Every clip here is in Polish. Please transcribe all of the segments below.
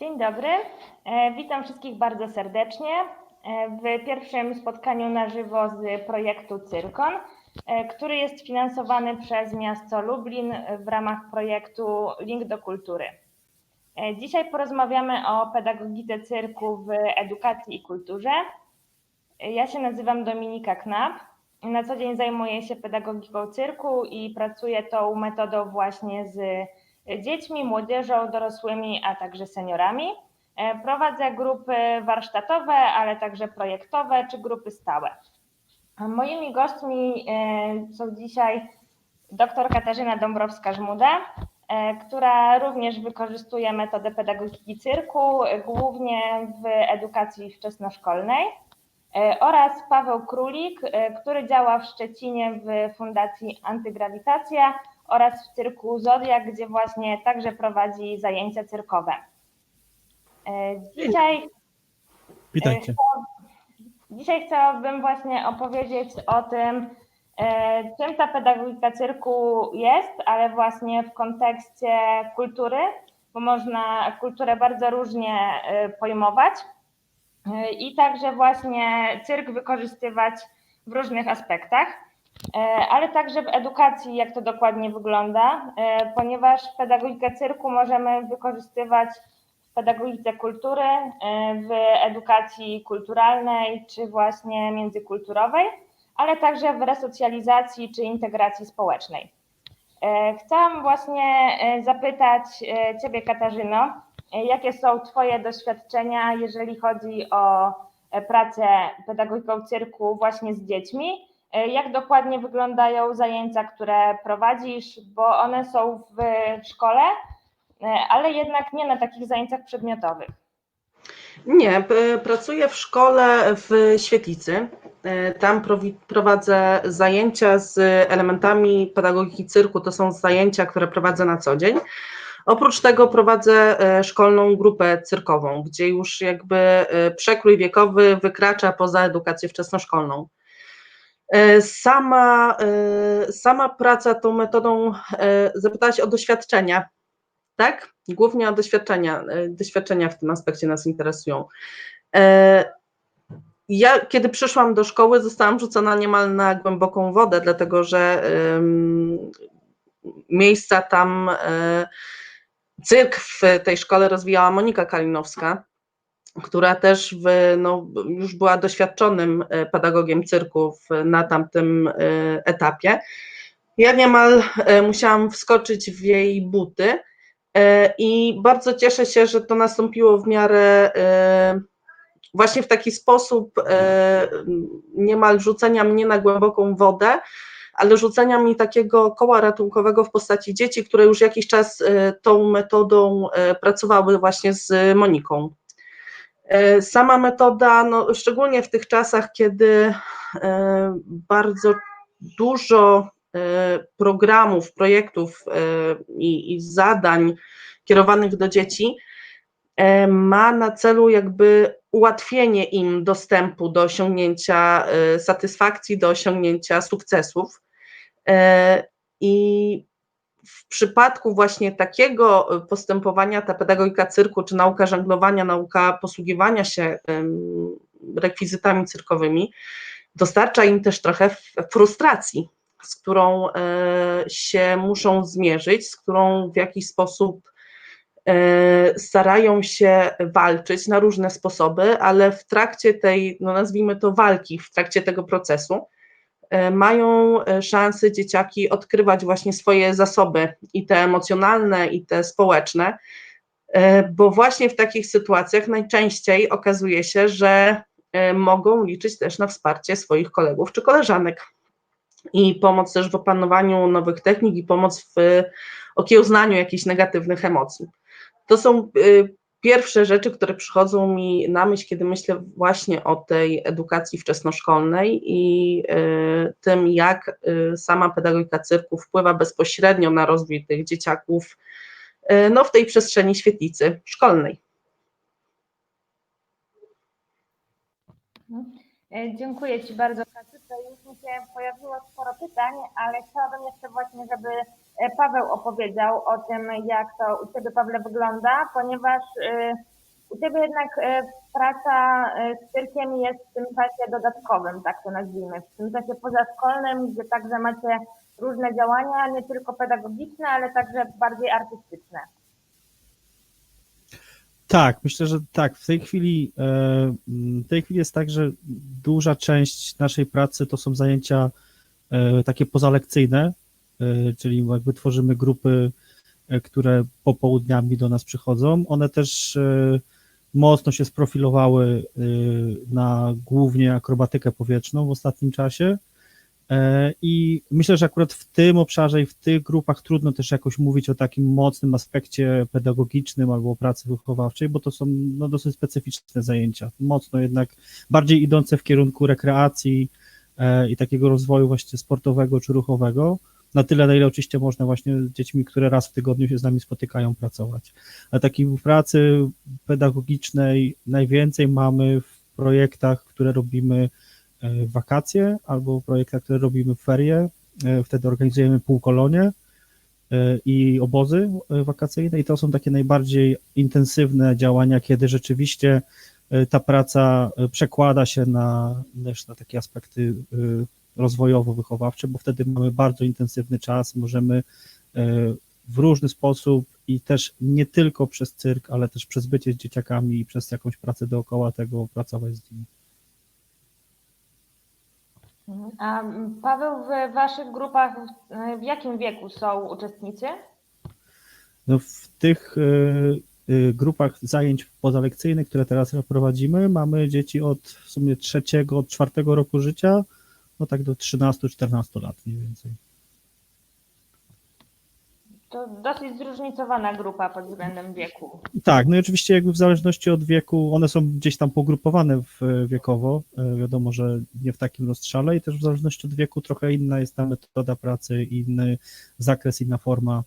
Dzień dobry, witam wszystkich bardzo serdecznie w pierwszym spotkaniu na żywo z projektu Cyrkon, który jest finansowany przez miasto Lublin w ramach projektu Link do Kultury. Dzisiaj porozmawiamy o pedagogice cyrku w edukacji i kulturze. Ja się nazywam Dominika Knap. Na co dzień zajmuję się pedagogiką cyrku i pracuję tą metodą właśnie z dziećmi, młodzieżą, dorosłymi, a także seniorami. Prowadzę grupy warsztatowe, ale także projektowe czy grupy stałe. Moimi gośćmi są dzisiaj dr Katarzyna Dąbrowska-Żmuda, która również wykorzystuje metodę pedagogiki cyrku, głównie w edukacji wczesnoszkolnej, oraz Paweł Królik, który działa w Szczecinie w Fundacji Antygrawitacja oraz w cyrku Zodiak, gdzie właśnie także prowadzi zajęcia cyrkowe. Witajcie. Dzisiaj chciałabym właśnie opowiedzieć o tym, czym ta pedagogika cyrku jest, ale właśnie w kontekście kultury, bo można kulturę bardzo różnie pojmować i także właśnie cyrk wykorzystywać w różnych aspektach, ale także w edukacji, jak to dokładnie wygląda, ponieważ pedagogikę cyrku możemy wykorzystywać w pedagogice kultury, w edukacji kulturalnej czy właśnie międzykulturowej, ale także w resocjalizacji czy integracji społecznej. Chciałam właśnie zapytać Ciebie, Katarzyno, jakie są Twoje doświadczenia, jeżeli chodzi o pracę pedagogiką cyrku właśnie z dziećmi? Jak dokładnie wyglądają zajęcia, które prowadzisz, bo one są w szkole, ale jednak nie na takich zajęciach przedmiotowych. Nie, pracuję w szkole w Świetlicy. Tam prowadzę zajęcia z elementami pedagogiki cyrku. To są zajęcia, które prowadzę na co dzień. Oprócz tego prowadzę szkolną grupę cyrkową, gdzie już jakby przekrój wiekowy wykracza poza edukację wczesnoszkolną. Sama praca tą metodą, zapytałaś o doświadczenia, tak? Głównie o doświadczenia w tym aspekcie nas interesują. Ja, kiedy przyszłam do szkoły, zostałam rzucona niemal na głęboką wodę, dlatego że miejsca tam, cyrk w tej szkole rozwijała Monika Kalinowska, która też już była doświadczonym pedagogiem cyrku na tamtym etapie. Ja niemal musiałam wskoczyć w jej buty i bardzo cieszę się, że to nastąpiło w miarę właśnie w taki sposób niemal rzucenia mnie na głęboką wodę, ale rzucenia mi takiego koła ratunkowego w postaci dzieci, które już jakiś czas tą metodą pracowały właśnie z Moniką. Sama metoda, no, szczególnie w tych czasach, kiedy bardzo dużo programów, projektów i zadań kierowanych do dzieci ma na celu jakby ułatwienie im dostępu do osiągnięcia satysfakcji, do osiągnięcia sukcesów. I w przypadku właśnie takiego postępowania ta pedagogika cyrku, czy nauka żonglowania, nauka posługiwania się rekwizytami cyrkowymi dostarcza im też trochę frustracji, z którą się muszą zmierzyć, z którą w jakiś sposób starają się walczyć na różne sposoby, ale w trakcie tej, no nazwijmy to walki, w trakcie tego procesu mają szansę dzieciaki odkrywać właśnie swoje zasoby i te emocjonalne, i te społeczne, bo właśnie w takich sytuacjach najczęściej okazuje się, że mogą liczyć też na wsparcie swoich kolegów czy koleżanek i pomoc też w opanowaniu nowych technik i pomoc w okiełznaniu jakichś negatywnych emocji. To są pierwsze rzeczy, które przychodzą mi na myśl, kiedy myślę właśnie o tej edukacji wczesnoszkolnej i tym, jak sama pedagogika cyrku wpływa bezpośrednio na rozwój tych dzieciaków no, w tej przestrzeni świetlicy szkolnej. Dziękuję Ci bardzo, Kasiu. Już mi się pojawiło sporo pytań, ale chciałabym jeszcze właśnie, żeby Paweł opowiedział o tym, jak to u Ciebie, Pawle, wygląda, ponieważ U Ciebie jednak praca z cyrkiem jest w tym czasie dodatkowym, tak to nazwijmy, w tym czasie pozaszkolnym, gdzie także macie różne działania, nie tylko pedagogiczne, ale także bardziej artystyczne. Tak, myślę, że tak. W tej chwili jest tak, że duża część naszej pracy to są zajęcia takie pozalekcyjne, czyli jakby tworzymy grupy, które popołudniami do nas przychodzą. One też mocno się sprofilowały na głównie akrobatykę powietrzną w ostatnim czasie. I myślę, że akurat w tym obszarze i w tych grupach trudno też jakoś mówić o takim mocnym aspekcie pedagogicznym albo o pracy wychowawczej, bo to są no, dosyć specyficzne zajęcia, mocno jednak bardziej idące w kierunku rekreacji i takiego rozwoju właśnie sportowego czy ruchowego, na tyle, na ile oczywiście można właśnie z dziećmi, które raz w tygodniu się z nami spotykają, pracować. A takiej pracy pedagogicznej najwięcej mamy w projektach, które robimy w wakacje albo projektach, które robimy w ferie. Wtedy organizujemy półkolonie i obozy wakacyjne i to są takie najbardziej intensywne działania, kiedy rzeczywiście ta praca przekłada się też na takie aspekty rozwojowo-wychowawcze, bo wtedy mamy bardzo intensywny czas, możemy w różny sposób i też nie tylko przez cyrk, ale też przez bycie z dzieciakami i przez jakąś pracę dookoła tego pracować z nimi. A Paweł, w Waszych grupach w jakim wieku są uczestnicy? No w tych grupach zajęć pozalekcyjnych, które teraz prowadzimy, mamy dzieci od w sumie 3-4 roku życia, no tak do 13-14 lat mniej więcej. To dosyć zróżnicowana grupa pod względem wieku. Tak, no i oczywiście jakby w zależności od wieku, one są gdzieś tam pogrupowane wiekowo, wiadomo, że nie w takim rozstrzale i też w zależności od wieku trochę inna jest ta metoda pracy, inny zakres, inna forma.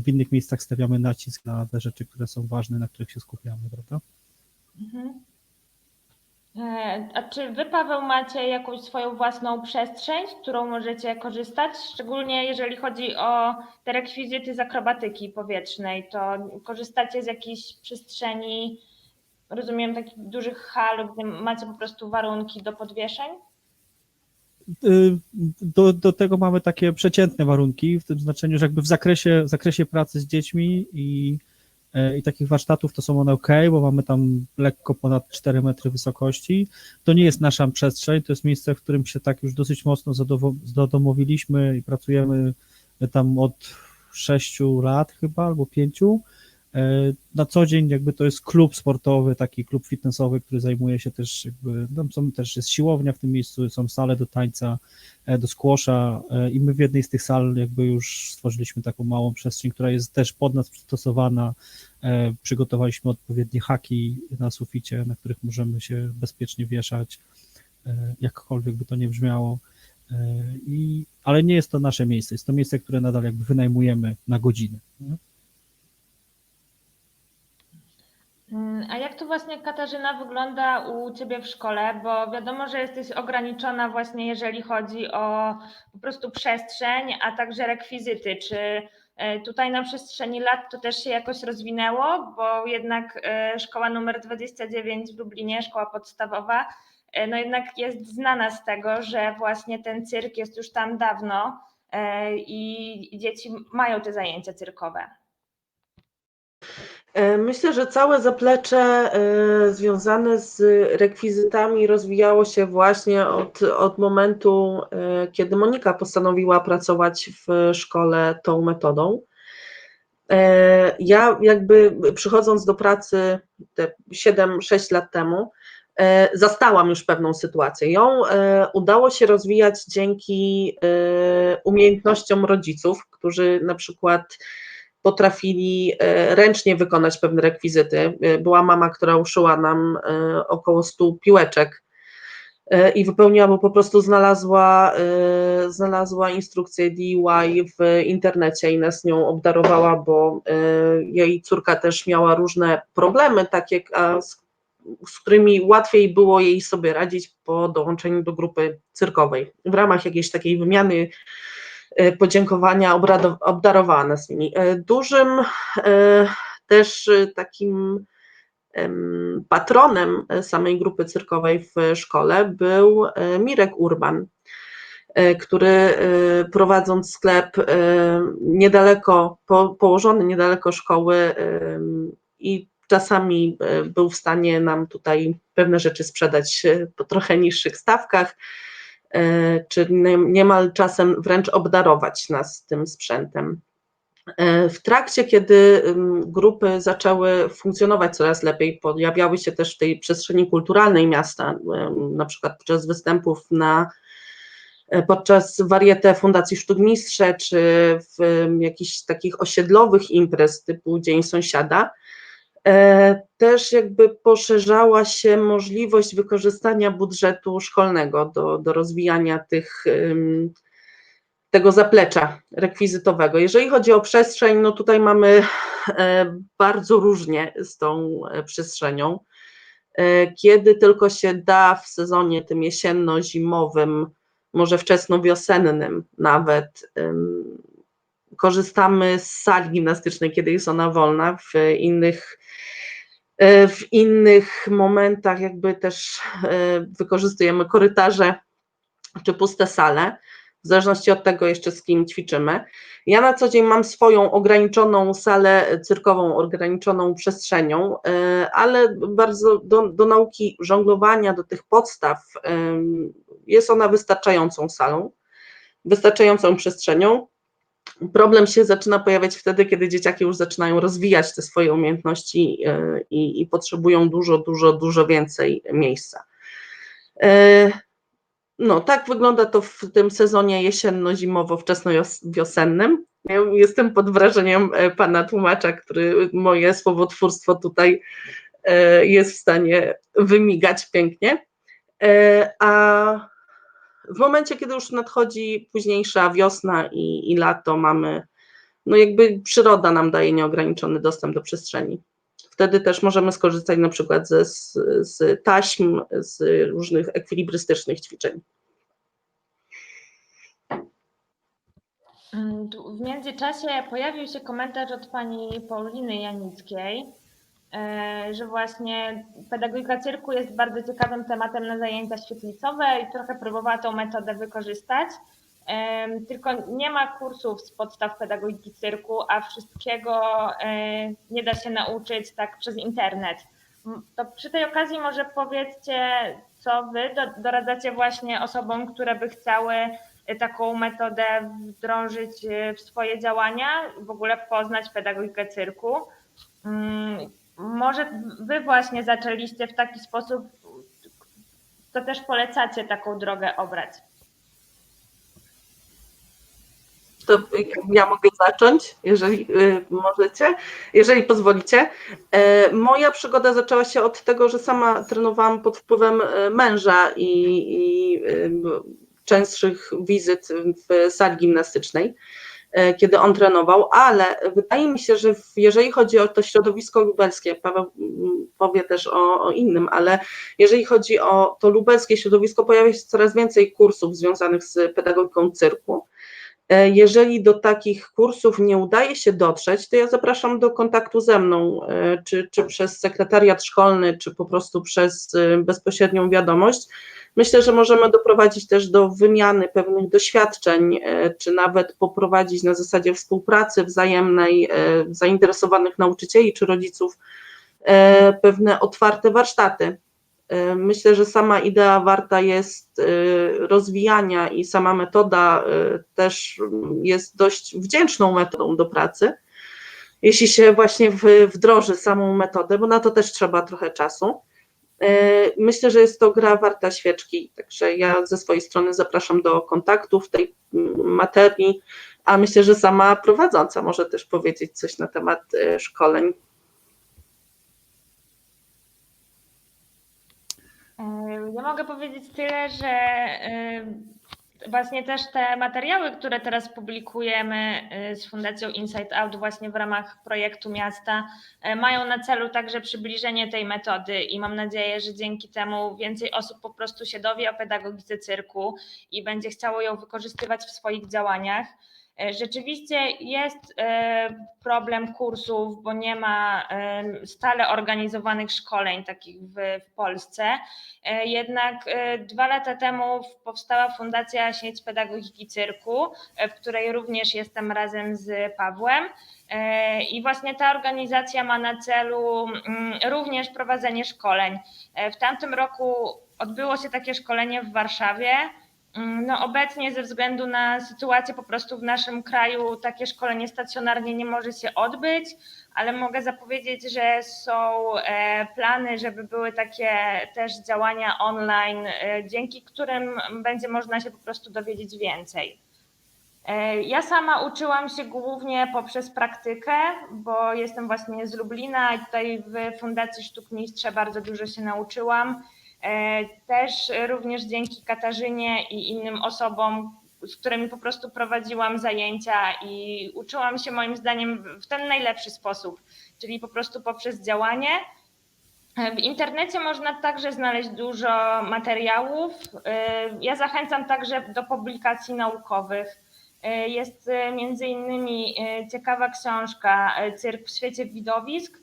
W innych miejscach stawiamy nacisk na te rzeczy, które są ważne, na których się skupiamy, prawda? Mhm. A czy Wy, Paweł, macie jakąś swoją własną przestrzeń, z którą możecie korzystać? Szczególnie jeżeli chodzi o te rekwizyty z akrobatyki powietrznej, to korzystacie z jakiejś przestrzeni, rozumiem, takich dużych hal, gdzie macie po prostu warunki do podwieszeń? Do tego mamy takie przeciętne warunki, w tym znaczeniu, że jakby w zakresie pracy z dziećmi i takich warsztatów to są one ok, bo mamy tam lekko ponad 4 metry wysokości. To nie jest nasza przestrzeń, to jest miejsce, w którym się tak już dosyć mocno zadomowiliśmy i pracujemy tam od 6 lat chyba, albo 5. Na co dzień jakby to jest klub sportowy, taki klub fitnessowy, który zajmuje się też jakby, tam też jest siłownia w tym miejscu, są sale do tańca, do squasha i my w jednej z tych sal jakby już stworzyliśmy taką małą przestrzeń, która jest też pod nas przystosowana, przygotowaliśmy odpowiednie haki na suficie, na których możemy się bezpiecznie wieszać, jakkolwiek by to nie brzmiało, ale nie jest to nasze miejsce, jest to miejsce, które nadal jakby wynajmujemy na godzinę. Nie? A jak to właśnie, Katarzyna, wygląda u Ciebie w szkole? Bo wiadomo, że jesteś ograniczona właśnie jeżeli chodzi o po prostu przestrzeń, a także rekwizyty. Czy tutaj na przestrzeni lat to też się jakoś rozwinęło? Bo jednak szkoła numer 29 w Lublinie, szkoła podstawowa, no jednak jest znana z tego, że właśnie ten cyrk jest już tam dawno i dzieci mają te zajęcia cyrkowe. Myślę, że całe zaplecze związane z rekwizytami rozwijało się właśnie od momentu, kiedy Monika postanowiła pracować w szkole tą metodą. Ja jakby przychodząc do pracy te 7-6 lat temu, zastałam już pewną sytuację. Ją udało się rozwijać dzięki umiejętnościom rodziców, którzy na przykład potrafili ręcznie wykonać pewne rekwizyty. Była mama, która uszyła nam około 100 piłeczek i wypełniła, bo po prostu znalazła instrukcję DIY w internecie i nas nią obdarowała, bo jej córka też miała różne problemy, takie, z którymi łatwiej było jej sobie radzić po dołączeniu do grupy cyrkowej. W ramach jakiejś takiej wymiany podziękowania obdarowała nas nimi. Dużym też takim patronem samej grupy cyrkowej w szkole był Mirek Urban, który prowadząc sklep położony niedaleko szkoły i czasami był w stanie nam tutaj pewne rzeczy sprzedać po trochę niższych stawkach, czy niemal czasem wręcz obdarować nas tym sprzętem. W trakcie, kiedy grupy zaczęły funkcjonować coraz lepiej, pojawiały się też w tej przestrzeni kulturalnej miasta, na przykład podczas występów podczas warietę Fundacji Sztukmistrze, czy w jakichś takich osiedlowych imprez typu Dzień Sąsiada, też jakby poszerzała się możliwość wykorzystania budżetu szkolnego do rozwijania tego zaplecza rekwizytowego. Jeżeli chodzi o przestrzeń, no tutaj mamy bardzo różnie z tą przestrzenią. Kiedy tylko się da w sezonie tym jesienno-zimowym, może wczesnowiosennym nawet, korzystamy z sali gimnastycznej, kiedy jest ona wolna, w innych momentach jakby też wykorzystujemy korytarze czy puste sale, w zależności od tego jeszcze z kim ćwiczymy. Ja na co dzień mam swoją ograniczoną salę cyrkową, ograniczoną przestrzenią, ale bardzo do nauki żonglowania, do tych podstaw jest ona wystarczającą salą, wystarczającą przestrzenią. Problem się zaczyna pojawiać wtedy, kiedy dzieciaki już zaczynają rozwijać te swoje umiejętności i potrzebują dużo więcej miejsca. No, tak wygląda to w tym sezonie jesienno-zimowo-wczesnowiosennym. Ja jestem pod wrażeniem pana tłumacza, który moje słowotwórstwo tutaj jest w stanie wymigać pięknie. A w momencie, kiedy już nadchodzi późniejsza wiosna i lato, no jakby przyroda nam daje nieograniczony dostęp do przestrzeni. Wtedy też możemy skorzystać na przykład z taśm, z różnych ekwilibrystycznych ćwiczeń. W międzyczasie pojawił się komentarz od pani Pauliny Janickiej, że właśnie pedagogika cyrku jest bardzo ciekawym tematem na zajęcia świetlicowe i trochę próbowała tą metodę wykorzystać. Tylko nie ma kursów z podstaw pedagogiki cyrku, a wszystkiego nie da się nauczyć tak przez internet. To przy tej okazji może powiedzcie, co wy doradzacie właśnie osobom, które by chciały taką metodę wdrążyć w swoje działania, w ogóle poznać pedagogikę cyrku. Może wy właśnie zaczęliście w taki sposób, to też polecacie taką drogę obrać. To ja mogę zacząć, jeżeli możecie, jeżeli pozwolicie. Moja przygoda zaczęła się od tego, że sama trenowałam pod wpływem męża i częstszych wizyt w sali gimnastycznej, kiedy on trenował, ale wydaje mi się, że jeżeli chodzi o to środowisko lubelskie, Paweł powie też o innym, ale jeżeli chodzi o to lubelskie środowisko, pojawia się coraz więcej kursów związanych z pedagogiką cyrku. Jeżeli do takich kursów nie udaje się dotrzeć, to ja zapraszam do kontaktu ze mną, czy przez sekretariat szkolny, czy po prostu przez bezpośrednią wiadomość. Myślę, że możemy doprowadzić też do wymiany pewnych doświadczeń, czy nawet poprowadzić na zasadzie współpracy wzajemnej zainteresowanych nauczycieli czy rodziców pewne otwarte warsztaty. Myślę, że sama idea warta jest rozwijania i sama metoda też jest dość wdzięczną metodą do pracy, jeśli się właśnie wdroży samą metodę, bo na to też trzeba trochę czasu. Myślę, że jest to gra warta świeczki, także ja ze swojej strony zapraszam do kontaktu w tej materii, a myślę, że sama prowadząca może też powiedzieć coś na temat szkoleń. Ja mogę powiedzieć tyle, że właśnie też te materiały, które teraz publikujemy z Fundacją Inside Out właśnie w ramach projektu miasta, mają na celu także przybliżenie tej metody i mam nadzieję, że dzięki temu więcej osób po prostu się dowie o pedagogice cyrku i będzie chciało ją wykorzystywać w swoich działaniach. Rzeczywiście jest problem kursów, bo nie ma stale organizowanych szkoleń takich w Polsce. Jednak 2 lata temu powstała Fundacja Sieć Pedagogiki Cyrku, w której również jestem razem z Pawłem. I właśnie ta organizacja ma na celu również prowadzenie szkoleń. W tamtym roku odbyło się takie szkolenie w Warszawie. No obecnie ze względu na sytuację po prostu w naszym kraju takie szkolenie stacjonarnie nie może się odbyć, ale mogę zapowiedzieć, że są plany, żeby były takie też działania online, dzięki którym będzie można się po prostu dowiedzieć więcej. Ja sama uczyłam się głównie poprzez praktykę, bo jestem właśnie z Lublina i tutaj w Fundacji Sztuk Mistrza bardzo dużo się nauczyłam. Też również dzięki Katarzynie i innym osobom, z którymi po prostu prowadziłam zajęcia i uczyłam się moim zdaniem w ten najlepszy sposób, czyli po prostu poprzez działanie. W internecie można także znaleźć dużo materiałów. Ja zachęcam także do publikacji naukowych. Jest między innymi ciekawa książka Cyrk w świecie widowisk,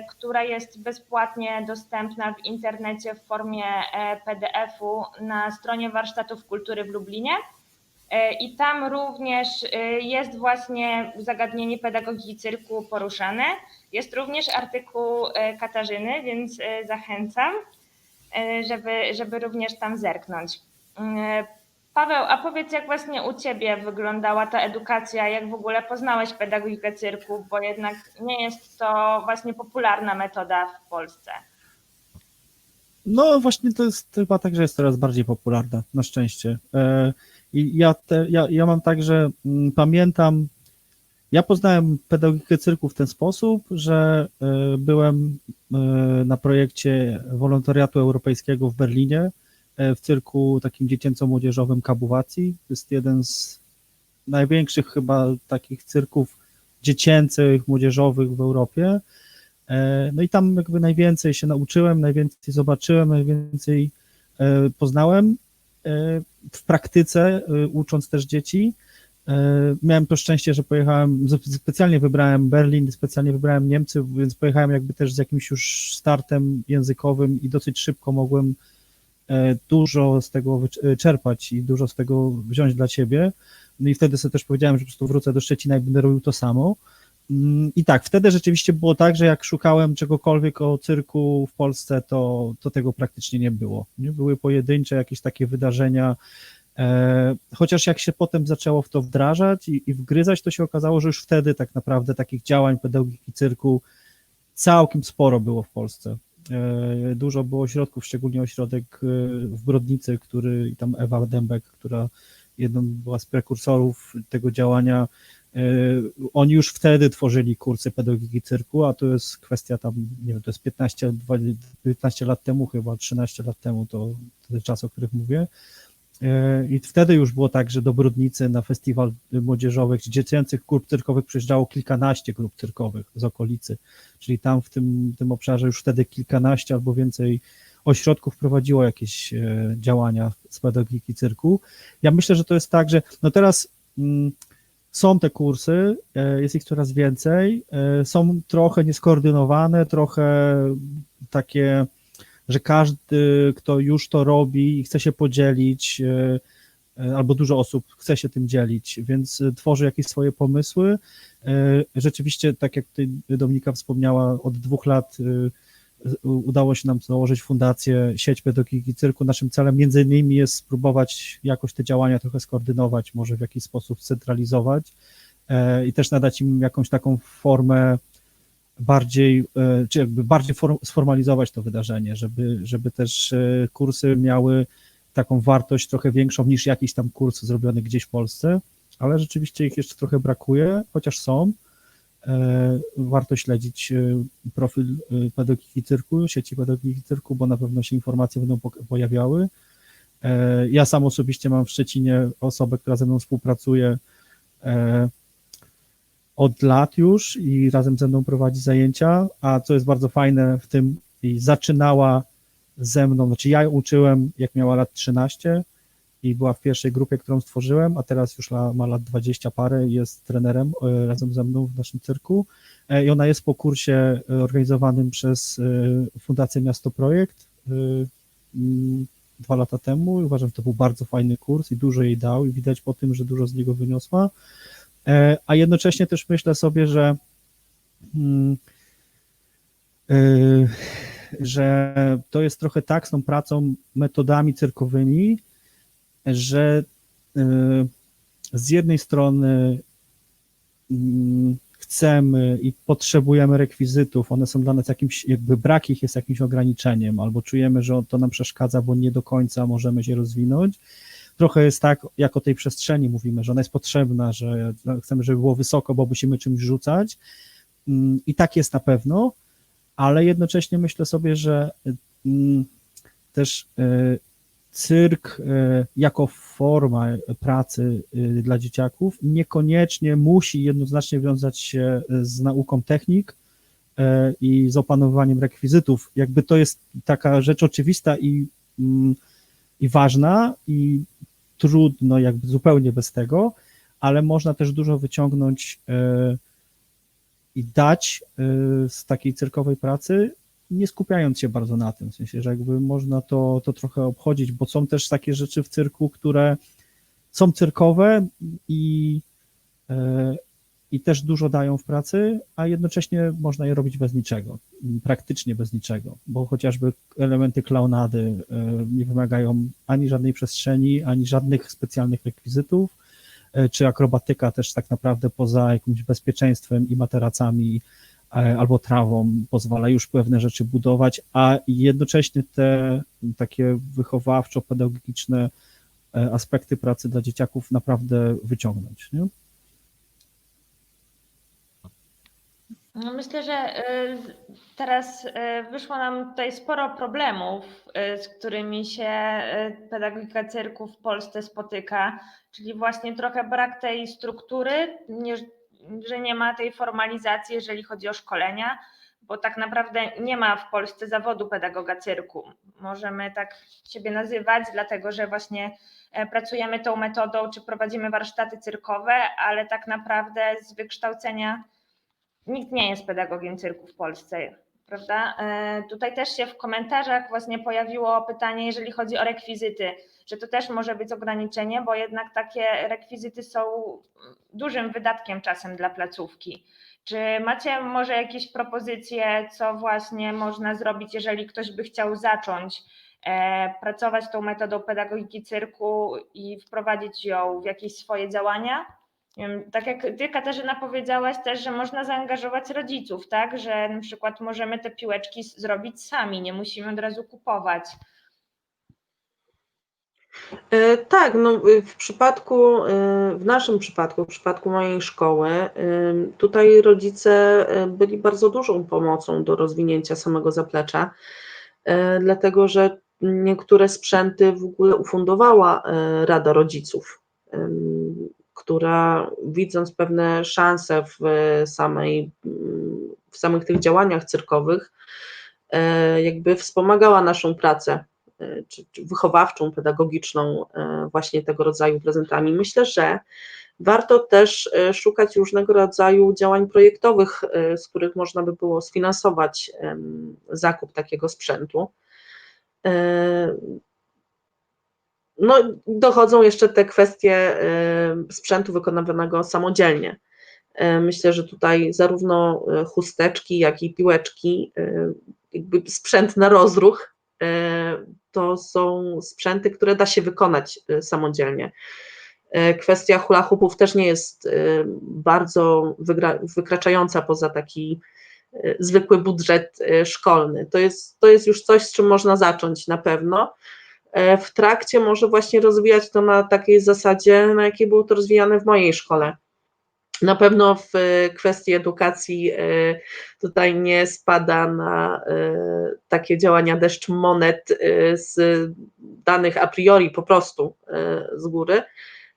która jest bezpłatnie dostępna w internecie w formie PDF-u na stronie Warsztatów Kultury w Lublinie. I tam również jest właśnie zagadnienie pedagogiki cyrku poruszane. Jest również artykuł Katarzyny, więc zachęcam, żeby również tam zerknąć. Paweł, a powiedz, jak właśnie u Ciebie wyglądała ta edukacja, jak w ogóle poznałeś pedagogikę cyrku, bo jednak nie jest to właśnie popularna metoda w Polsce. No właśnie to jest chyba tak, że jest coraz bardziej popularna, na szczęście. I ja mam tak, że pamiętam, ja poznałem pedagogikę cyrku w ten sposób, że byłem na projekcie wolontariatu europejskiego w Berlinie, w cyrku takim dziecięco-młodzieżowym Kabuwacji. To jest jeden z największych chyba takich cyrków dziecięcych, młodzieżowych w Europie. No i tam jakby najwięcej się nauczyłem, najwięcej zobaczyłem, najwięcej poznałem w praktyce, ucząc też dzieci. Miałem to szczęście, że pojechałem, specjalnie wybrałem Berlin, specjalnie wybrałem Niemcy, więc pojechałem jakby też z jakimś już startem językowym i dosyć szybko mogłem dużo z tego czerpać i dużo z tego wziąć dla siebie. No i wtedy sobie też powiedziałem, że po prostu wrócę do Szczecina i będę robił to samo. I tak, wtedy rzeczywiście było tak, że jak szukałem czegokolwiek o cyrku w Polsce, to tego praktycznie nie było. Nie były pojedyncze jakieś takie wydarzenia, chociaż jak się potem zaczęło w to wdrażać i wgryzać, to się okazało, że już wtedy tak naprawdę takich działań pedagogiki cyrku całkiem sporo było w Polsce. Dużo było ośrodków, szczególnie ośrodek w Brodnicy, i tam Ewa Dębek, która jedną była z prekursorów tego działania. Oni już wtedy tworzyli kursy pedagogiki cyrku, a to jest kwestia tam, nie wiem, to jest 15 lat temu chyba, 13 lat temu, to ten czas, o których mówię. I wtedy już było tak, że do Brodnicy na festiwal młodzieżowy, gdzie dziecięcych grup cyrkowych przyjeżdżało kilkanaście grup cyrkowych z okolicy, czyli tam w tym obszarze już wtedy kilkanaście albo więcej ośrodków prowadziło jakieś działania z pedagogiki cyrku. Ja myślę, że to jest tak, że no teraz są te kursy, jest ich coraz więcej, są trochę nieskoordynowane, trochę takie, że każdy, kto już to robi i chce się podzielić, albo dużo osób chce się tym dzielić, więc tworzy jakieś swoje pomysły. Rzeczywiście, tak jak ty, Dominika, wspomniała, od 2 lat udało się nam założyć fundację Sieć Pedagogiki Cyrku. Naszym celem między innymi jest spróbować jakoś te działania trochę skoordynować, może w jakiś sposób scentralizować i też nadać im jakąś taką formę bardziej, czy jakby bardziej sformalizować to wydarzenie, żeby też kursy miały taką wartość trochę większą niż jakiś tam kurs zrobiony gdzieś w Polsce, ale rzeczywiście ich jeszcze trochę brakuje, chociaż są. Warto śledzić profil pedagogiki cyrku, sieci pedagogiki cyrku, bo na pewno się informacje będą pojawiały. Ja sam osobiście mam w Szczecinie osobę, która ze mną współpracuje od lat już i razem ze mną prowadzi zajęcia, a co jest bardzo fajne w tym, i zaczynała ze mną, znaczy ja ją uczyłem, jak miała lat 13 i była w pierwszej grupie, którą stworzyłem, a teraz już ma lat 20 parę, jest trenerem razem ze mną w naszym cyrku i ona jest po kursie organizowanym przez Fundację Miasto Projekt 2 lata temu i uważam, że to był bardzo fajny kurs i dużo jej dał i widać po tym, że dużo z niego wyniosła, a jednocześnie też myślę sobie, że to jest trochę tak z tą pracą metodami cyrkowymi, że z jednej strony chcemy i potrzebujemy rekwizytów, one są dla nas jakimś, jakby brak ich jest jakimś ograniczeniem, albo czujemy, że to nam przeszkadza, bo nie do końca możemy się rozwinąć. Trochę jest tak, jak o tej przestrzeni mówimy, że ona jest potrzebna, że chcemy, żeby było wysoko, bo musimy czymś rzucać i tak jest na pewno, ale jednocześnie myślę sobie, że też cyrk jako forma pracy dla dzieciaków niekoniecznie musi jednoznacznie wiązać się z nauką technik i z opanowywaniem rekwizytów. Jakby to jest taka rzecz oczywista i ważna i trudno jakby zupełnie bez tego, ale można też dużo wyciągnąć i dać z takiej cyrkowej pracy, nie skupiając się bardzo na tym, w sensie, że jakby można to trochę obchodzić, bo są też takie rzeczy w cyrku, które są cyrkowe i też dużo dają w pracy, a jednocześnie można je robić bez niczego, praktycznie bez niczego, bo chociażby elementy klaunady nie wymagają ani żadnej przestrzeni, ani żadnych specjalnych rekwizytów, czy akrobatyka też tak naprawdę poza jakimś bezpieczeństwem i materacami albo trawą pozwala już pewne rzeczy budować, a jednocześnie te takie wychowawczo-pedagogiczne aspekty pracy dla dzieciaków naprawdę wyciągnąć. Nie? No myślę, że teraz wyszło nam tutaj sporo problemów, z którymi się pedagogika cyrku w Polsce spotyka, czyli właśnie trochę brak tej struktury, że nie ma tej formalizacji, jeżeli chodzi o szkolenia, bo tak naprawdę nie ma w Polsce zawodu pedagoga cyrku. Możemy tak siebie nazywać, dlatego że właśnie pracujemy tą metodą, czy prowadzimy warsztaty cyrkowe, ale tak naprawdę z wykształcenia nikt nie jest pedagogiem cyrku w Polsce, prawda? Tutaj też się w komentarzach właśnie pojawiło pytanie, jeżeli chodzi o rekwizyty, że to też może być ograniczenie, bo jednak takie rekwizyty są dużym wydatkiem czasem dla placówki. Czy macie może jakieś propozycje, co właśnie można zrobić, jeżeli ktoś by chciał zacząć pracować tą metodą pedagogiki cyrku i wprowadzić ją w jakieś swoje działania? Tak jak ty, Katarzyna, powiedziałaś też, że można zaangażować rodziców, tak? Że na przykład możemy te piłeczki zrobić sami, nie musimy od razu kupować. Tak, no w naszym przypadku, w przypadku mojej szkoły, tutaj rodzice byli bardzo dużą pomocą do rozwinięcia samego zaplecza, dlatego że niektóre sprzęty w ogóle ufundowała Rada Rodziców, która widząc pewne szanse w samych tych działaniach cyrkowych, jakby wspomagała naszą pracę czy wychowawczą, pedagogiczną właśnie tego rodzaju prezentami. Myślę, że warto też szukać różnego rodzaju działań projektowych, z których można by było sfinansować zakup takiego sprzętu. No, dochodzą jeszcze te kwestie sprzętu wykonywanego samodzielnie. Myślę, że tutaj zarówno chusteczki, jak i piłeczki, jakby sprzęt na rozruch, to są sprzęty, które da się wykonać samodzielnie. Kwestia hula hoopów też nie jest bardzo wykraczająca poza taki zwykły budżet szkolny. To jest już coś, z czym można zacząć na pewno. W trakcie może właśnie rozwijać to na takiej zasadzie, na jakiej było to rozwijane w mojej szkole. Na pewno w kwestii edukacji tutaj nie spada na takie działania deszcz monet z danych a priori po prostu z góry.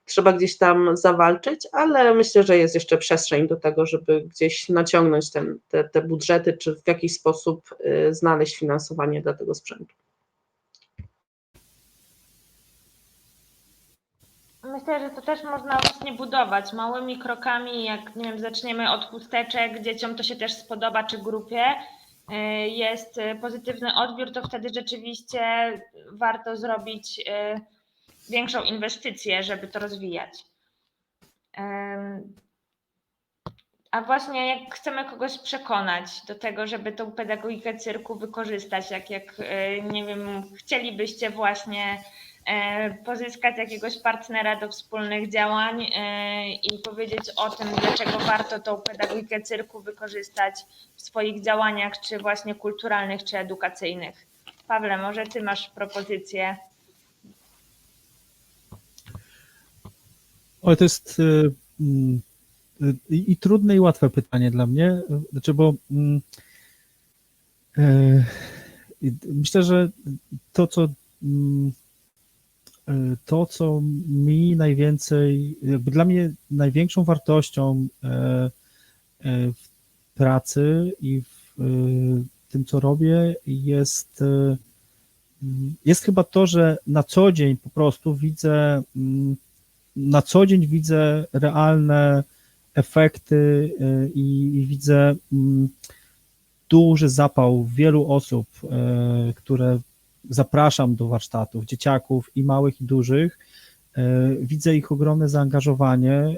Trzeba gdzieś tam zawalczyć, ale myślę, że jest jeszcze przestrzeń do tego, żeby gdzieś naciągnąć te budżety, czy w jakiś sposób znaleźć finansowanie dla tego sprzętu. myślę, że to też można właśnie budować małymi krokami, jak nie wiem, zaczniemy od chusteczek, dzieciom to się też spodoba, czy grupie, jest pozytywny odbiór, to wtedy rzeczywiście warto zrobić większą inwestycję, żeby to rozwijać. A właśnie jak chcemy kogoś przekonać do tego, żeby tą pedagogikę cyrku wykorzystać, jak nie wiem, chcielibyście właśnie pozyskać jakiegoś partnera do wspólnych działań i powiedzieć o tym, dlaczego warto tą pedagogikę cyrku wykorzystać w swoich działaniach, czy właśnie kulturalnych, czy edukacyjnych. Pawle, może ty masz propozycję? O, to jest i trudne, i łatwe pytanie dla mnie, znaczy, bo myślę, że to, co mi najwięcej, jakby dla mnie największą wartością w pracy i w tym, co robię, jest chyba to, że na co dzień po prostu widzę realne efekty i widzę duży zapał wielu osób, które zapraszam do warsztatów, dzieciaków i małych, i dużych. Widzę ich ogromne zaangażowanie.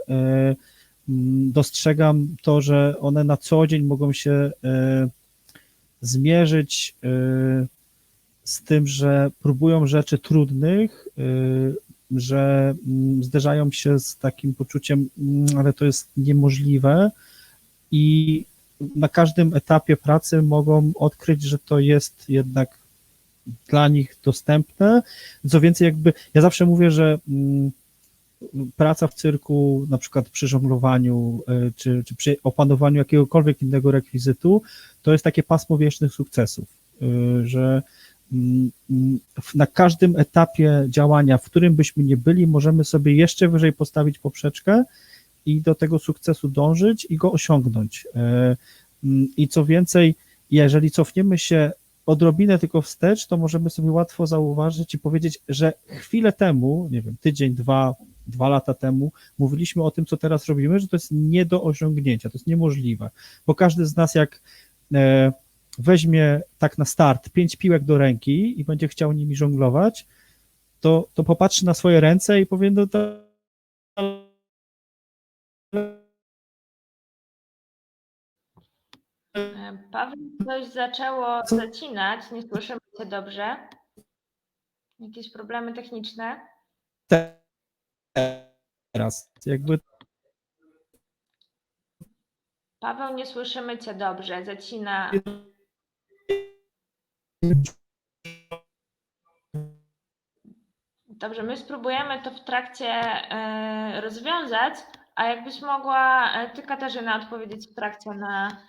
Dostrzegam to, że one na co dzień mogą się zmierzyć z tym, że próbują rzeczy trudnych, że zderzają się z takim poczuciem, ale to jest niemożliwe, i na każdym etapie pracy mogą odkryć, że to jest jednak dla nich dostępne. Co więcej, jakby ja zawsze mówię, że praca w cyrku, na przykład przy żonglowaniu, czy przy opanowaniu jakiegokolwiek innego rekwizytu, to jest takie pasmo wiecznych sukcesów, że na każdym etapie działania, w którym byśmy nie byli, możemy sobie jeszcze wyżej postawić poprzeczkę i do tego sukcesu dążyć i go osiągnąć. I co więcej, jeżeli cofniemy się odrobinę tylko wstecz, to możemy sobie łatwo zauważyć i powiedzieć, że chwilę temu, nie wiem, tydzień, 2 lata temu, mówiliśmy o tym, co teraz robimy, że to jest nie do osiągnięcia, to jest niemożliwe, bo każdy z nas, jak weźmie tak na start 5 piłek do ręki i będzie chciał nimi żonglować, to popatrzy na swoje ręce i powie, no to Paweł, coś zaczęło zacinać, nie słyszymy cię dobrze. Jakieś problemy techniczne? teraz jakby Paweł, nie słyszymy cię dobrze, zacina. Dobrze, my spróbujemy to w trakcie rozwiązać, a jakbyś mogła ty, Katarzyna, odpowiedzieć w trakcie na...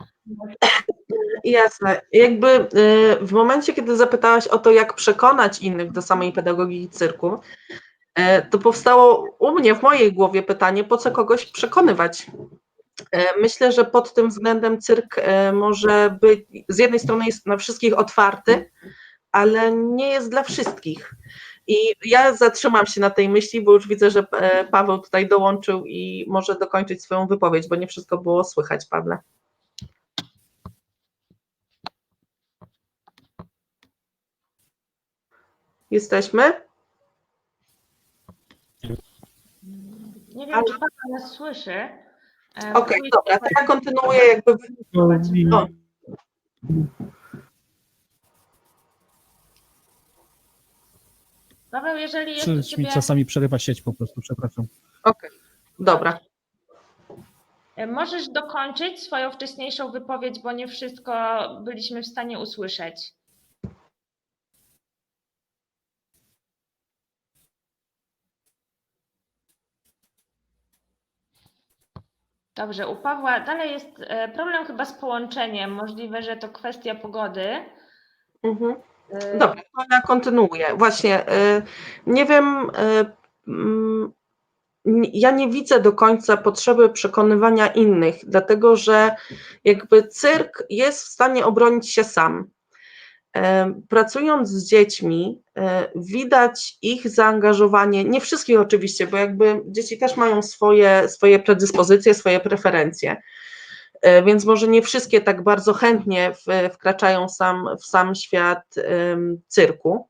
Jasne. Jakby w momencie, kiedy zapytałaś o to, jak przekonać innych do samej pedagogiki cyrku, to powstało u mnie w mojej głowie pytanie, po co kogoś przekonywać? Myślę, że pod tym względem cyrk może być, z jednej strony jest na wszystkich otwarty, ale nie jest dla wszystkich. I ja zatrzymam się na tej myśli, bo już widzę, że Paweł tutaj dołączył i może dokończyć swoją wypowiedź, bo nie wszystko było słychać, Pawle. Jesteśmy? Nie wiem, czy Paweł nas słyszy. Okej, dobra, to ja kontynuuję jakby. O. Paweł, jeżeli jest u mi ciebie... czasami przerywa sieć po prostu, przepraszam. Okej, dobra. Możesz dokończyć swoją wcześniejszą wypowiedź, bo nie wszystko byliśmy w stanie usłyszeć. Dobrze, u Pawła dalej jest problem chyba z połączeniem. Możliwe, że to kwestia pogody. Mhm. Dobra, to ja kontynuuję. Właśnie, nie wiem, ja nie widzę do końca potrzeby przekonywania innych, dlatego że jakby cyrk jest w stanie obronić się sam. pracując z dziećmi, widać ich zaangażowanie, nie wszystkich oczywiście, bo jakby dzieci też mają swoje predyspozycje, swoje preferencje, więc może nie wszystkie tak bardzo chętnie wkraczają w sam świat cyrku,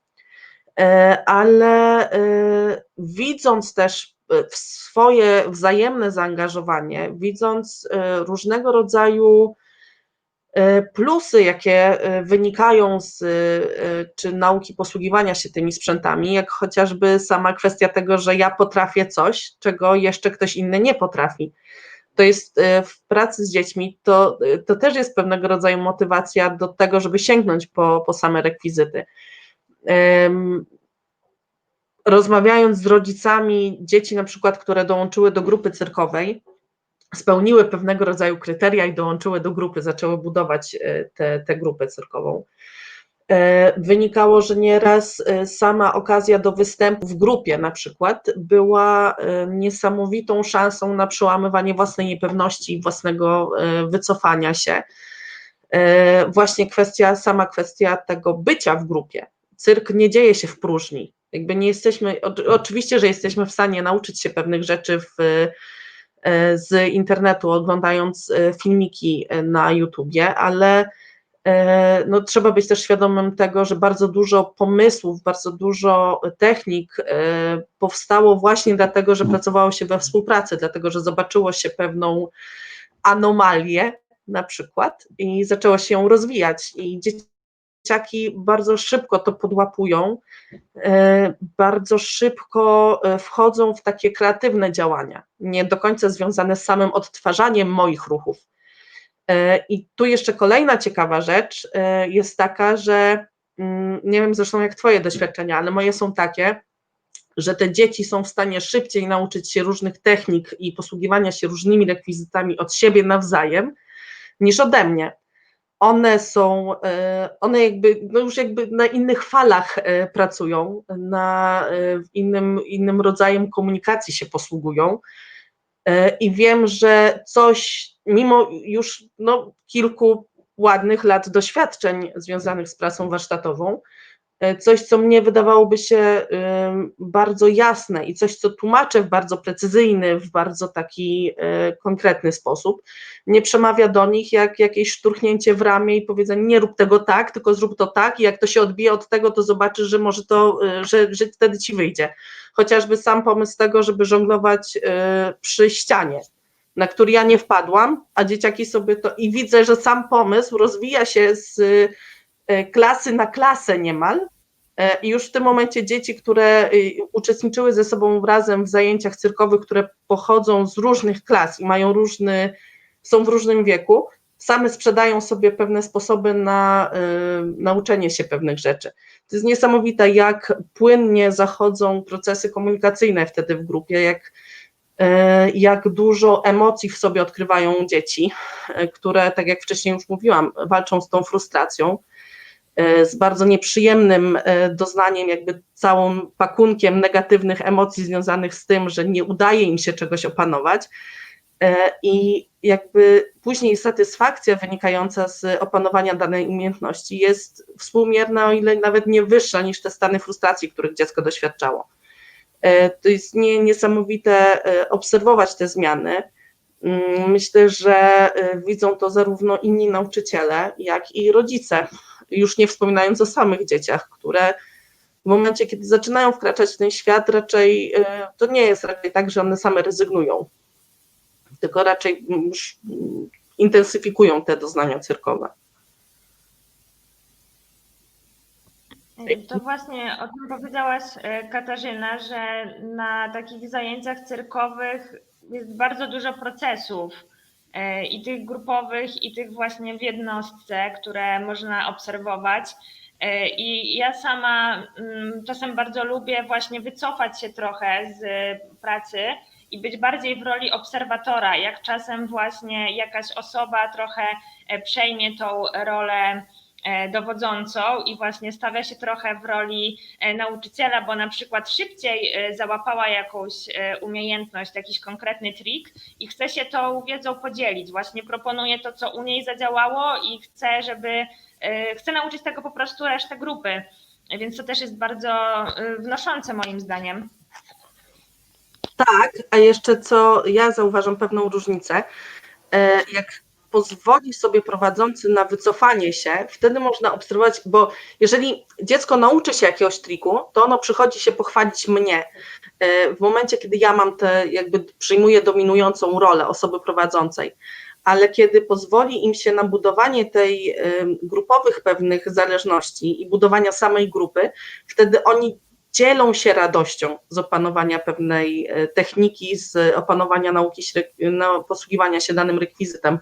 ale widząc też swoje wzajemne zaangażowanie, widząc różnego rodzaju plusy, jakie wynikają z czy nauki posługiwania się tymi sprzętami, jak chociażby sama kwestia tego, że ja potrafię coś, czego jeszcze ktoś inny nie potrafi. To jest w pracy z dziećmi, to też jest pewnego rodzaju motywacja do tego, żeby sięgnąć po same rekwizyty. Rozmawiając z rodzicami dzieci, na przykład, które dołączyły do grupy cyrkowej, spełniły pewnego rodzaju kryteria i dołączyły do grupy, zaczęły budować tę grupę cyrkową. Wynikało, że nieraz sama okazja do występu w grupie na przykład była niesamowitą szansą na przełamywanie własnej niepewności, własnego wycofania się. Właśnie sama kwestia tego bycia w grupie. Cyrk nie dzieje się w próżni. Jakby nie jesteśmy, oczywiście, że jesteśmy w stanie nauczyć się pewnych rzeczy z internetu, oglądając filmiki na YouTubie, ale no, trzeba być też świadomym tego, że bardzo dużo pomysłów, bardzo dużo technik powstało właśnie dlatego, że pracowało się we współpracy, dlatego, że zobaczyło się pewną anomalię na przykład i zaczęło się ją rozwijać i dzieciaki bardzo szybko to podłapują, bardzo szybko wchodzą w takie kreatywne działania, nie do końca związane z samym odtwarzaniem moich ruchów. I tu jeszcze kolejna ciekawa rzecz jest taka, że nie wiem zresztą jak twoje doświadczenia, ale moje są takie, że te dzieci są w stanie szybciej nauczyć się różnych technik i posługiwania się różnymi rekwizytami od siebie nawzajem niż ode mnie. One jakby, no już jakby na innych falach pracują, innym rodzajem komunikacji się posługują i wiem, że coś, mimo już kilku ładnych lat doświadczeń związanych z pracą warsztatową, coś, co mnie wydawałoby się bardzo jasne i coś, co tłumaczę w bardzo precyzyjny, w bardzo taki konkretny sposób, nie przemawia do nich jak jakieś szturchnięcie w ramię i powiedzenie, nie rób tego tak, tylko zrób to tak i jak to się odbije od tego, to zobaczysz, że może że wtedy ci wyjdzie. Chociażby sam pomysł tego, żeby żonglować przy ścianie, na który ja nie wpadłam, a dzieciaki sobie to, i widzę, że sam pomysł rozwija się z klasy na klasę niemal. I już w tym momencie dzieci, które uczestniczyły ze sobą razem w zajęciach cyrkowych, które pochodzą z różnych klas i są w różnym wieku, same sprzedają sobie pewne sposoby na nauczenie się pewnych rzeczy. To jest niesamowite, jak płynnie zachodzą procesy komunikacyjne wtedy w grupie, jak dużo emocji w sobie odkrywają dzieci, które, tak jak wcześniej już mówiłam, walczą z tą frustracją, z bardzo nieprzyjemnym doznaniem, jakby całym pakunkiem negatywnych emocji związanych z tym, że nie udaje im się czegoś opanować i jakby później satysfakcja wynikająca z opanowania danej umiejętności jest współmierna, o ile nawet nie wyższa niż te stany frustracji, których dziecko doświadczało. To jest niesamowite obserwować te zmiany. Myślę, że widzą to zarówno inni nauczyciele, jak i rodzice, już nie wspominając o samych dzieciach, które w momencie, kiedy zaczynają wkraczać w ten świat, raczej to nie jest raczej tak, że one same rezygnują, tylko raczej już intensyfikują te doznania cyrkowe. To właśnie o tym powiedziałaś, Katarzyna, że na takich zajęciach cyrkowych jest bardzo dużo procesów i tych grupowych, i tych właśnie w jednostce, które można obserwować. I ja sama czasem bardzo lubię właśnie wycofać się trochę z pracy i być bardziej w roli obserwatora, jak czasem właśnie jakaś osoba trochę przejmie tą rolę dowodzącą i właśnie stawia się trochę w roli nauczyciela, bo na przykład szybciej załapała jakąś umiejętność, jakiś konkretny trik i chce się tą wiedzą podzielić. Właśnie proponuje to, co u niej zadziałało i chce nauczyć tego po prostu resztę grupy. Więc to też jest bardzo wnoszące moim zdaniem. Tak, a jeszcze co ja zauważam pewną różnicę, jak pozwoli sobie prowadzący na wycofanie się, wtedy można obserwować, bo jeżeli dziecko nauczy się jakiegoś triku, to ono przychodzi się pochwalić mnie. W momencie, kiedy ja mam przyjmuję dominującą rolę osoby prowadzącej, ale kiedy pozwoli im się na budowanie tej grupowych pewnych zależności i budowania samej grupy, wtedy oni dzielą się radością z opanowania pewnej techniki, z opanowania nauki, posługiwania się danym rekwizytem.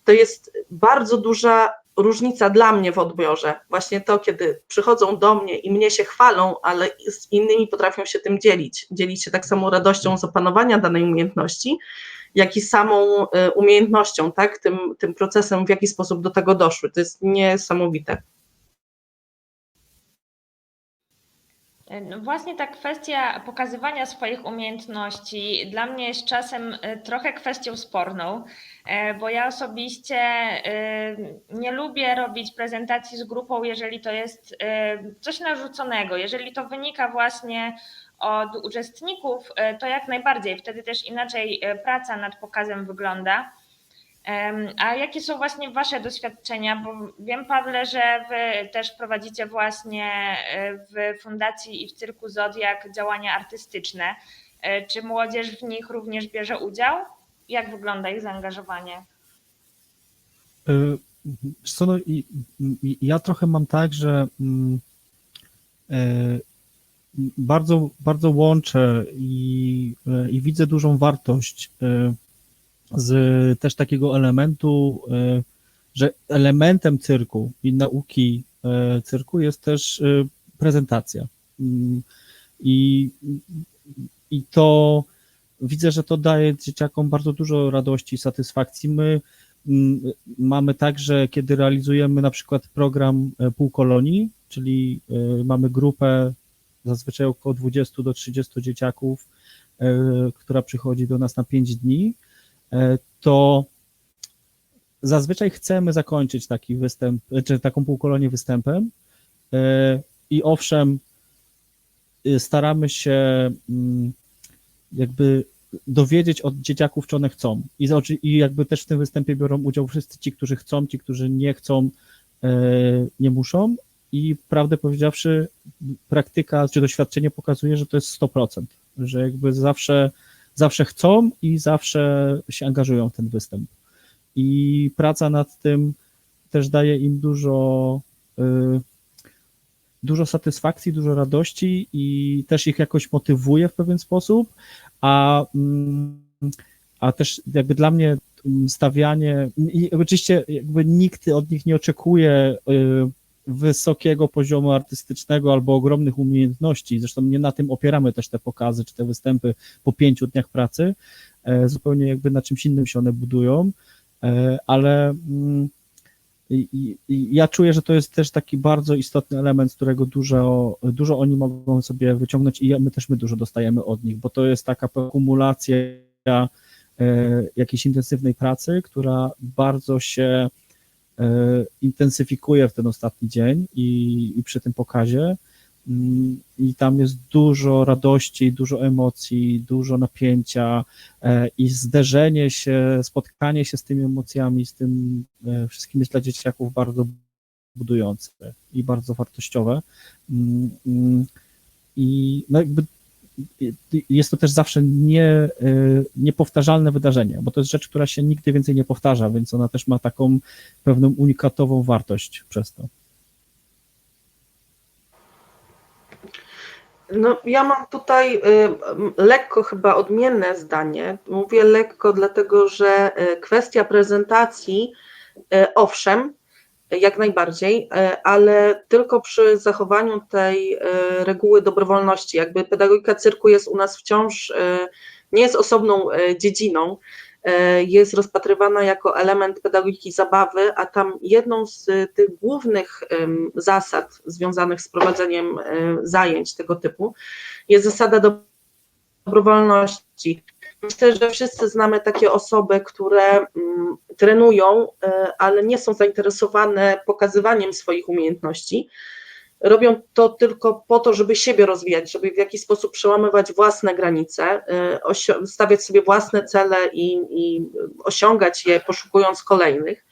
To jest bardzo duża różnica dla mnie w odbiorze. Właśnie to, kiedy przychodzą do mnie i mnie się chwalą, ale z innymi potrafią się tym dzielić. Dzielić się tak samo radością z opanowania danej umiejętności, jak i samą umiejętnością, tak? Tym procesem, w jaki sposób do tego doszły. To jest niesamowite. No właśnie ta kwestia pokazywania swoich umiejętności dla mnie jest czasem trochę kwestią sporną, bo ja osobiście nie lubię robić prezentacji z grupą, jeżeli to jest coś narzuconego, jeżeli to wynika właśnie od uczestników, to jak najbardziej, wtedy też inaczej praca nad pokazem wygląda. A jakie są właśnie Wasze doświadczenia? Bo wiem, Pawle, że Wy też prowadzicie właśnie w Fundacji i w Cyrku Zodiak działania artystyczne. Czy młodzież w nich również bierze udział? Jak wygląda ich zaangażowanie? Ja trochę mam tak, że bardzo, bardzo łączę i widzę dużą wartość z też takiego elementu, że elementem cyrku i nauki cyrku jest też prezentacja. I to widzę, że to daje dzieciakom bardzo dużo radości i satysfakcji. My mamy tak, że kiedy realizujemy na przykład program półkolonii, czyli mamy grupę zazwyczaj około 20 do 30 dzieciaków, która przychodzi do nas na 5 dni, to zazwyczaj chcemy zakończyć taki występ, czy taką półkolonię występem i owszem, staramy się jakby dowiedzieć od dzieciaków, czy one chcą i jakby też w tym występie biorą udział wszyscy ci, którzy chcą, ci, którzy nie chcą, nie muszą i prawdę powiedziawszy praktyka czy doświadczenie pokazuje, że to jest 100%, że jakby zawsze chcą i zawsze się angażują w ten występ. I praca nad tym też daje im dużo satysfakcji, dużo radości i też ich jakoś motywuje w pewien sposób, a też jakby dla mnie stawianie, i oczywiście jakby nikt od nich nie oczekuje wysokiego poziomu artystycznego albo ogromnych umiejętności, zresztą nie na tym opieramy też te pokazy czy te występy po 5 dniach pracy, zupełnie jakby na czymś innym się one budują, ale ja czuję, że to jest też taki bardzo istotny element, z którego dużo oni mogą sobie wyciągnąć i my dużo dostajemy od nich, bo to jest taka kumulacja jakiejś intensywnej pracy, która bardzo się intensyfikuje w ten ostatni dzień i przy tym pokazie i tam jest dużo radości, dużo emocji, dużo napięcia i zderzenie się, spotkanie się z tymi emocjami, z tym wszystkim jest dla dzieciaków bardzo budujące i bardzo wartościowe i no jakby jest to też zawsze niepowtarzalne wydarzenie, bo to jest rzecz, która się nigdy więcej nie powtarza, więc ona też ma taką pewną unikatową wartość przez to. No, ja mam tutaj lekko chyba odmienne zdanie. Mówię lekko, dlatego że kwestia prezentacji, owszem, jak najbardziej, ale tylko przy zachowaniu tej reguły dobrowolności. Jakby pedagogika cyrku jest u nas wciąż, nie jest osobną dziedziną. jest rozpatrywana jako element pedagogiki zabawy, a tam jedną z tych głównych zasad związanych z prowadzeniem zajęć tego typu jest zasada dobrowolności. Myślę, że wszyscy znamy takie osoby, które trenują, ale nie są zainteresowane pokazywaniem swoich umiejętności. Robią to tylko po to, żeby siebie rozwijać, żeby w jakiś sposób przełamywać własne granice, stawiać sobie własne cele i osiągać je, poszukując kolejnych.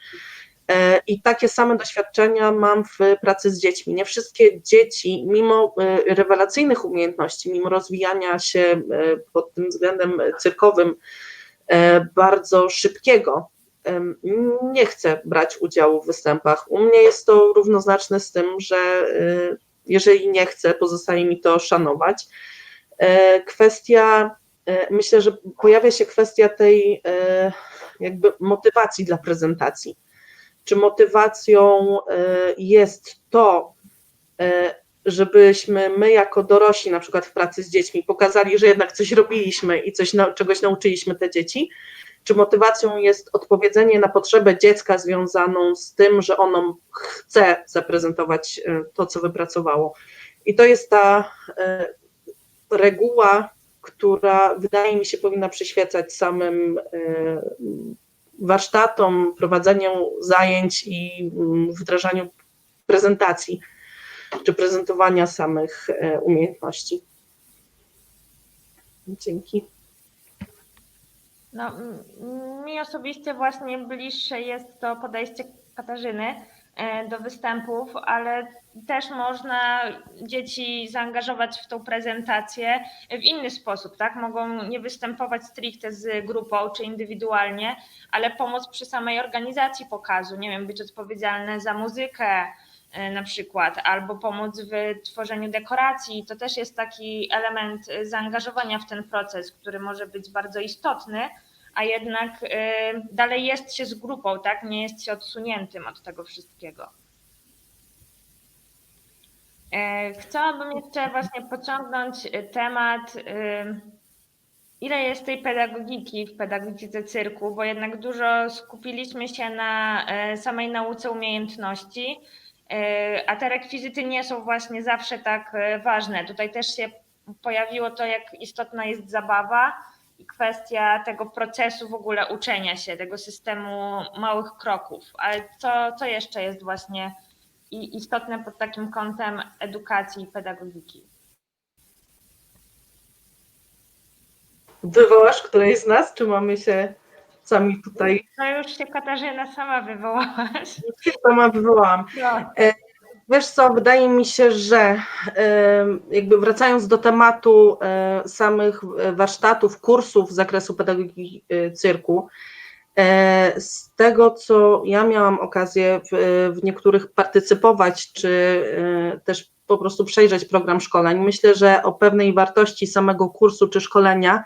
I takie same doświadczenia mam w pracy z dziećmi. Nie wszystkie dzieci, mimo rewelacyjnych umiejętności, mimo rozwijania się pod tym względem cyrkowym bardzo szybkiego, nie chce brać udziału w występach. U mnie jest to równoznaczne z tym, że jeżeli nie chce, pozostaje mi to szanować. Myślę, że pojawia się kwestia tej jakby motywacji dla prezentacji. Czy motywacją jest to, żebyśmy my jako dorośli, na przykład w pracy z dziećmi, pokazali, że jednak coś robiliśmy i czegoś nauczyliśmy te dzieci? Czy motywacją jest odpowiedzenie na potrzebę dziecka związaną z tym, że ono chce zaprezentować to, co wypracowało? I to jest ta reguła, która wydaje mi się powinna przyświecać samym warsztatom, prowadzeniu zajęć i wdrażaniu prezentacji czy prezentowania samych umiejętności. Dzięki. No, mi osobiście właśnie bliższe jest to podejście Katarzyny do występów, ale też można dzieci zaangażować w tą prezentację w inny sposób, tak? Mogą nie występować stricte z grupą czy indywidualnie, ale pomóc przy samej organizacji pokazu, nie wiem, być odpowiedzialne za muzykę na przykład, albo pomóc w tworzeniu dekoracji. To też jest taki element zaangażowania w ten proces, który może być bardzo istotny, a jednak dalej jest się z grupą, tak? Nie jest się odsuniętym od tego wszystkiego. Chciałabym jeszcze właśnie pociągnąć temat, ile jest tej pedagogiki w pedagogice cyrku, bo jednak dużo skupiliśmy się na samej nauce umiejętności, a te rekwizyty nie są właśnie zawsze tak ważne. Tutaj też się pojawiło to, jak istotna jest zabawa i kwestia tego procesu w ogóle uczenia się, tego systemu małych kroków. Ale co jeszcze jest właśnie istotne pod takim kątem edukacji i pedagogiki? Wywołasz którejś z nas, czy mamy się sami tutaj? No już się Katarzyna sama wywołałaś. Sama wywołałam. No. Wiesz co, wydaje mi się, że jakby wracając do tematu samych warsztatów, kursów z zakresu pedagogiki cyrku, z tego, co ja miałam okazję w niektórych partycypować, czy też po prostu przejrzeć program szkoleń, myślę, że o pewnej wartości samego kursu czy szkolenia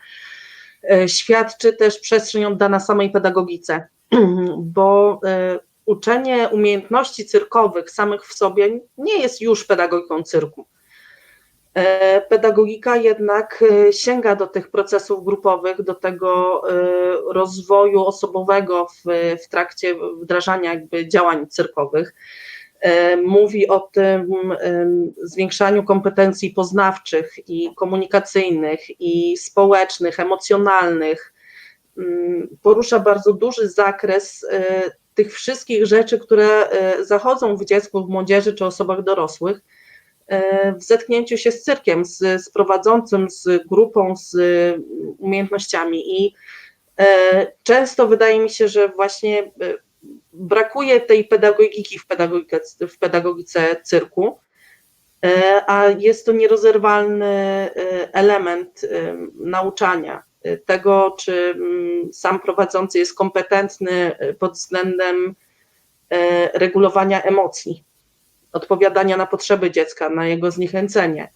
świadczy też przestrzeń oddana samej pedagogice, bo uczenie umiejętności cyrkowych samych w sobie nie jest już pedagogiką cyrku. Pedagogika jednak sięga do tych procesów grupowych, do tego rozwoju osobowego w trakcie wdrażania jakby działań cyrkowych. Mówi o tym zwiększaniu kompetencji poznawczych i komunikacyjnych, i społecznych, emocjonalnych. Porusza bardzo duży zakres tych wszystkich rzeczy, które zachodzą w dziecku, w młodzieży czy osobach dorosłych w zetknięciu się z cyrkiem, z prowadzącym, z grupą, z umiejętnościami. I często wydaje mi się, że właśnie brakuje tej pedagogiki w pedagogice cyrku, a jest to nierozerwalny element nauczania tego, czy sam prowadzący jest kompetentny pod względem regulowania emocji, odpowiadania na potrzeby dziecka, na jego zniechęcenie,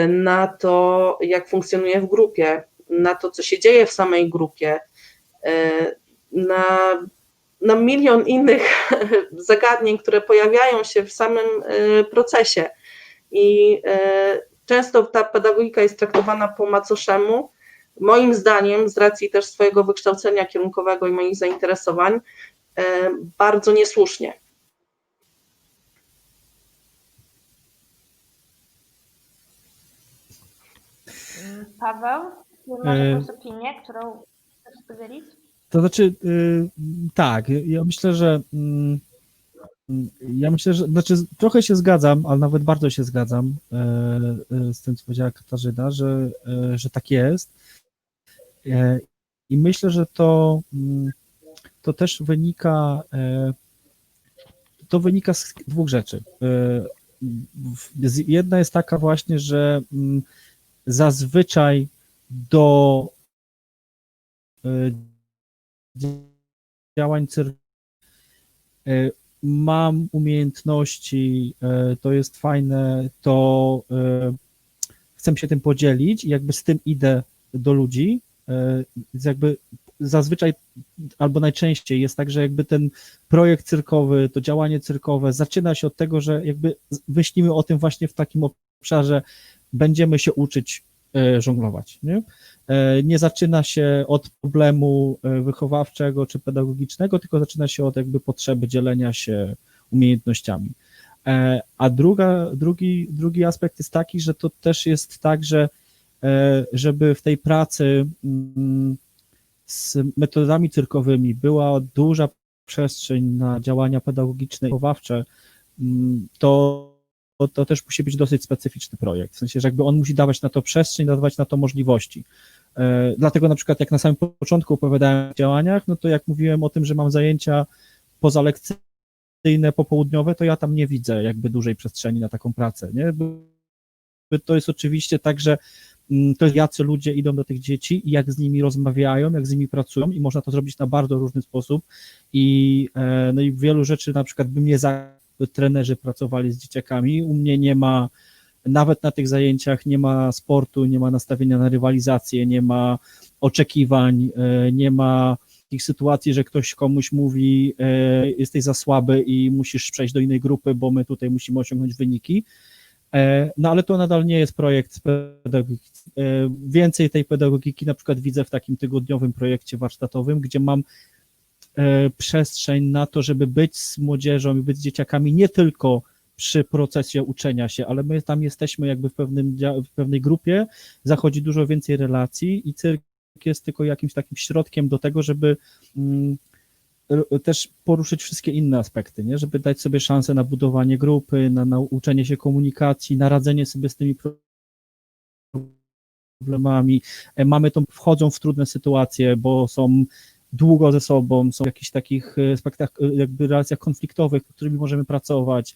na to, jak funkcjonuje w grupie, na to, co się dzieje w samej grupie, na milion innych zagadnień, które pojawiają się w samym procesie. I często ta pedagogika jest traktowana po macoszemu, moim zdaniem, z racji też swojego wykształcenia kierunkowego i moich zainteresowań, bardzo niesłusznie. Paweł, czy masz jakąś opinię, którą chcesz podzielić? To znaczy, tak, ja myślę, że znaczy trochę się zgadzam, ale nawet bardzo się zgadzam z tym, co powiedziała Katarzyna, że tak jest. I myślę, że to też wynika z dwóch rzeczy. Jedna jest taka właśnie, że zazwyczaj do działań cyrkowych mam umiejętności, to jest fajne, to chcę się tym podzielić i jakby z tym idę do ludzi. Więc jakby zazwyczaj albo najczęściej jest tak, że jakby ten projekt cyrkowy, to działanie cyrkowe zaczyna się od tego, że jakby myślimy o tym właśnie w takim obszarze, będziemy się uczyć żonglować. Nie zaczyna się od problemu wychowawczego czy pedagogicznego, tylko zaczyna się od jakby potrzeby dzielenia się umiejętnościami. A drugi aspekt jest taki, że to też jest tak, że żeby w tej pracy z metodami cyrkowymi była duża przestrzeń na działania pedagogiczne i wychowawcze, to też musi być dosyć specyficzny projekt, w sensie, że jakby on musi dawać na to przestrzeń, dawać na to możliwości. Dlatego na przykład jak na samym początku opowiadałem o działaniach, no to jak mówiłem o tym, że mam zajęcia pozalekcyjne, popołudniowe, to ja tam nie widzę jakby dużej przestrzeni na taką pracę, nie? Bo to jest oczywiście tak, że to jest jacy ludzie idą do tych dzieci i jak z nimi rozmawiają, jak z nimi pracują i można to zrobić na bardzo różny sposób no i wielu rzeczy na przykład by mnie trenerzy pracowali z dzieciakami, u mnie nie ma, nawet na tych zajęciach nie ma sportu, nie ma nastawienia na rywalizację, nie ma oczekiwań, nie ma takich sytuacji, że ktoś komuś mówi, jesteś za słaby i musisz przejść do innej grupy, bo my tutaj musimy osiągnąć wyniki. No ale to nadal nie jest projekt pedagogiki. Więcej tej pedagogiki na przykład widzę w takim tygodniowym projekcie warsztatowym, gdzie mam przestrzeń na to, żeby być z młodzieżą i być z dzieciakami nie tylko przy procesie uczenia się, ale my tam jesteśmy jakby w pewnej grupie, zachodzi dużo więcej relacji i cyrk jest tylko jakimś takim środkiem do tego, żeby też poruszyć wszystkie inne aspekty, nie? Żeby dać sobie szansę na budowanie grupy, na nauczenie się komunikacji, na radzenie sobie z tymi problemami. Wchodzą w trudne sytuacje, bo są długo ze sobą, są w jakichś takich aspektach, jakby relacjach konfliktowych, nad którymi możemy pracować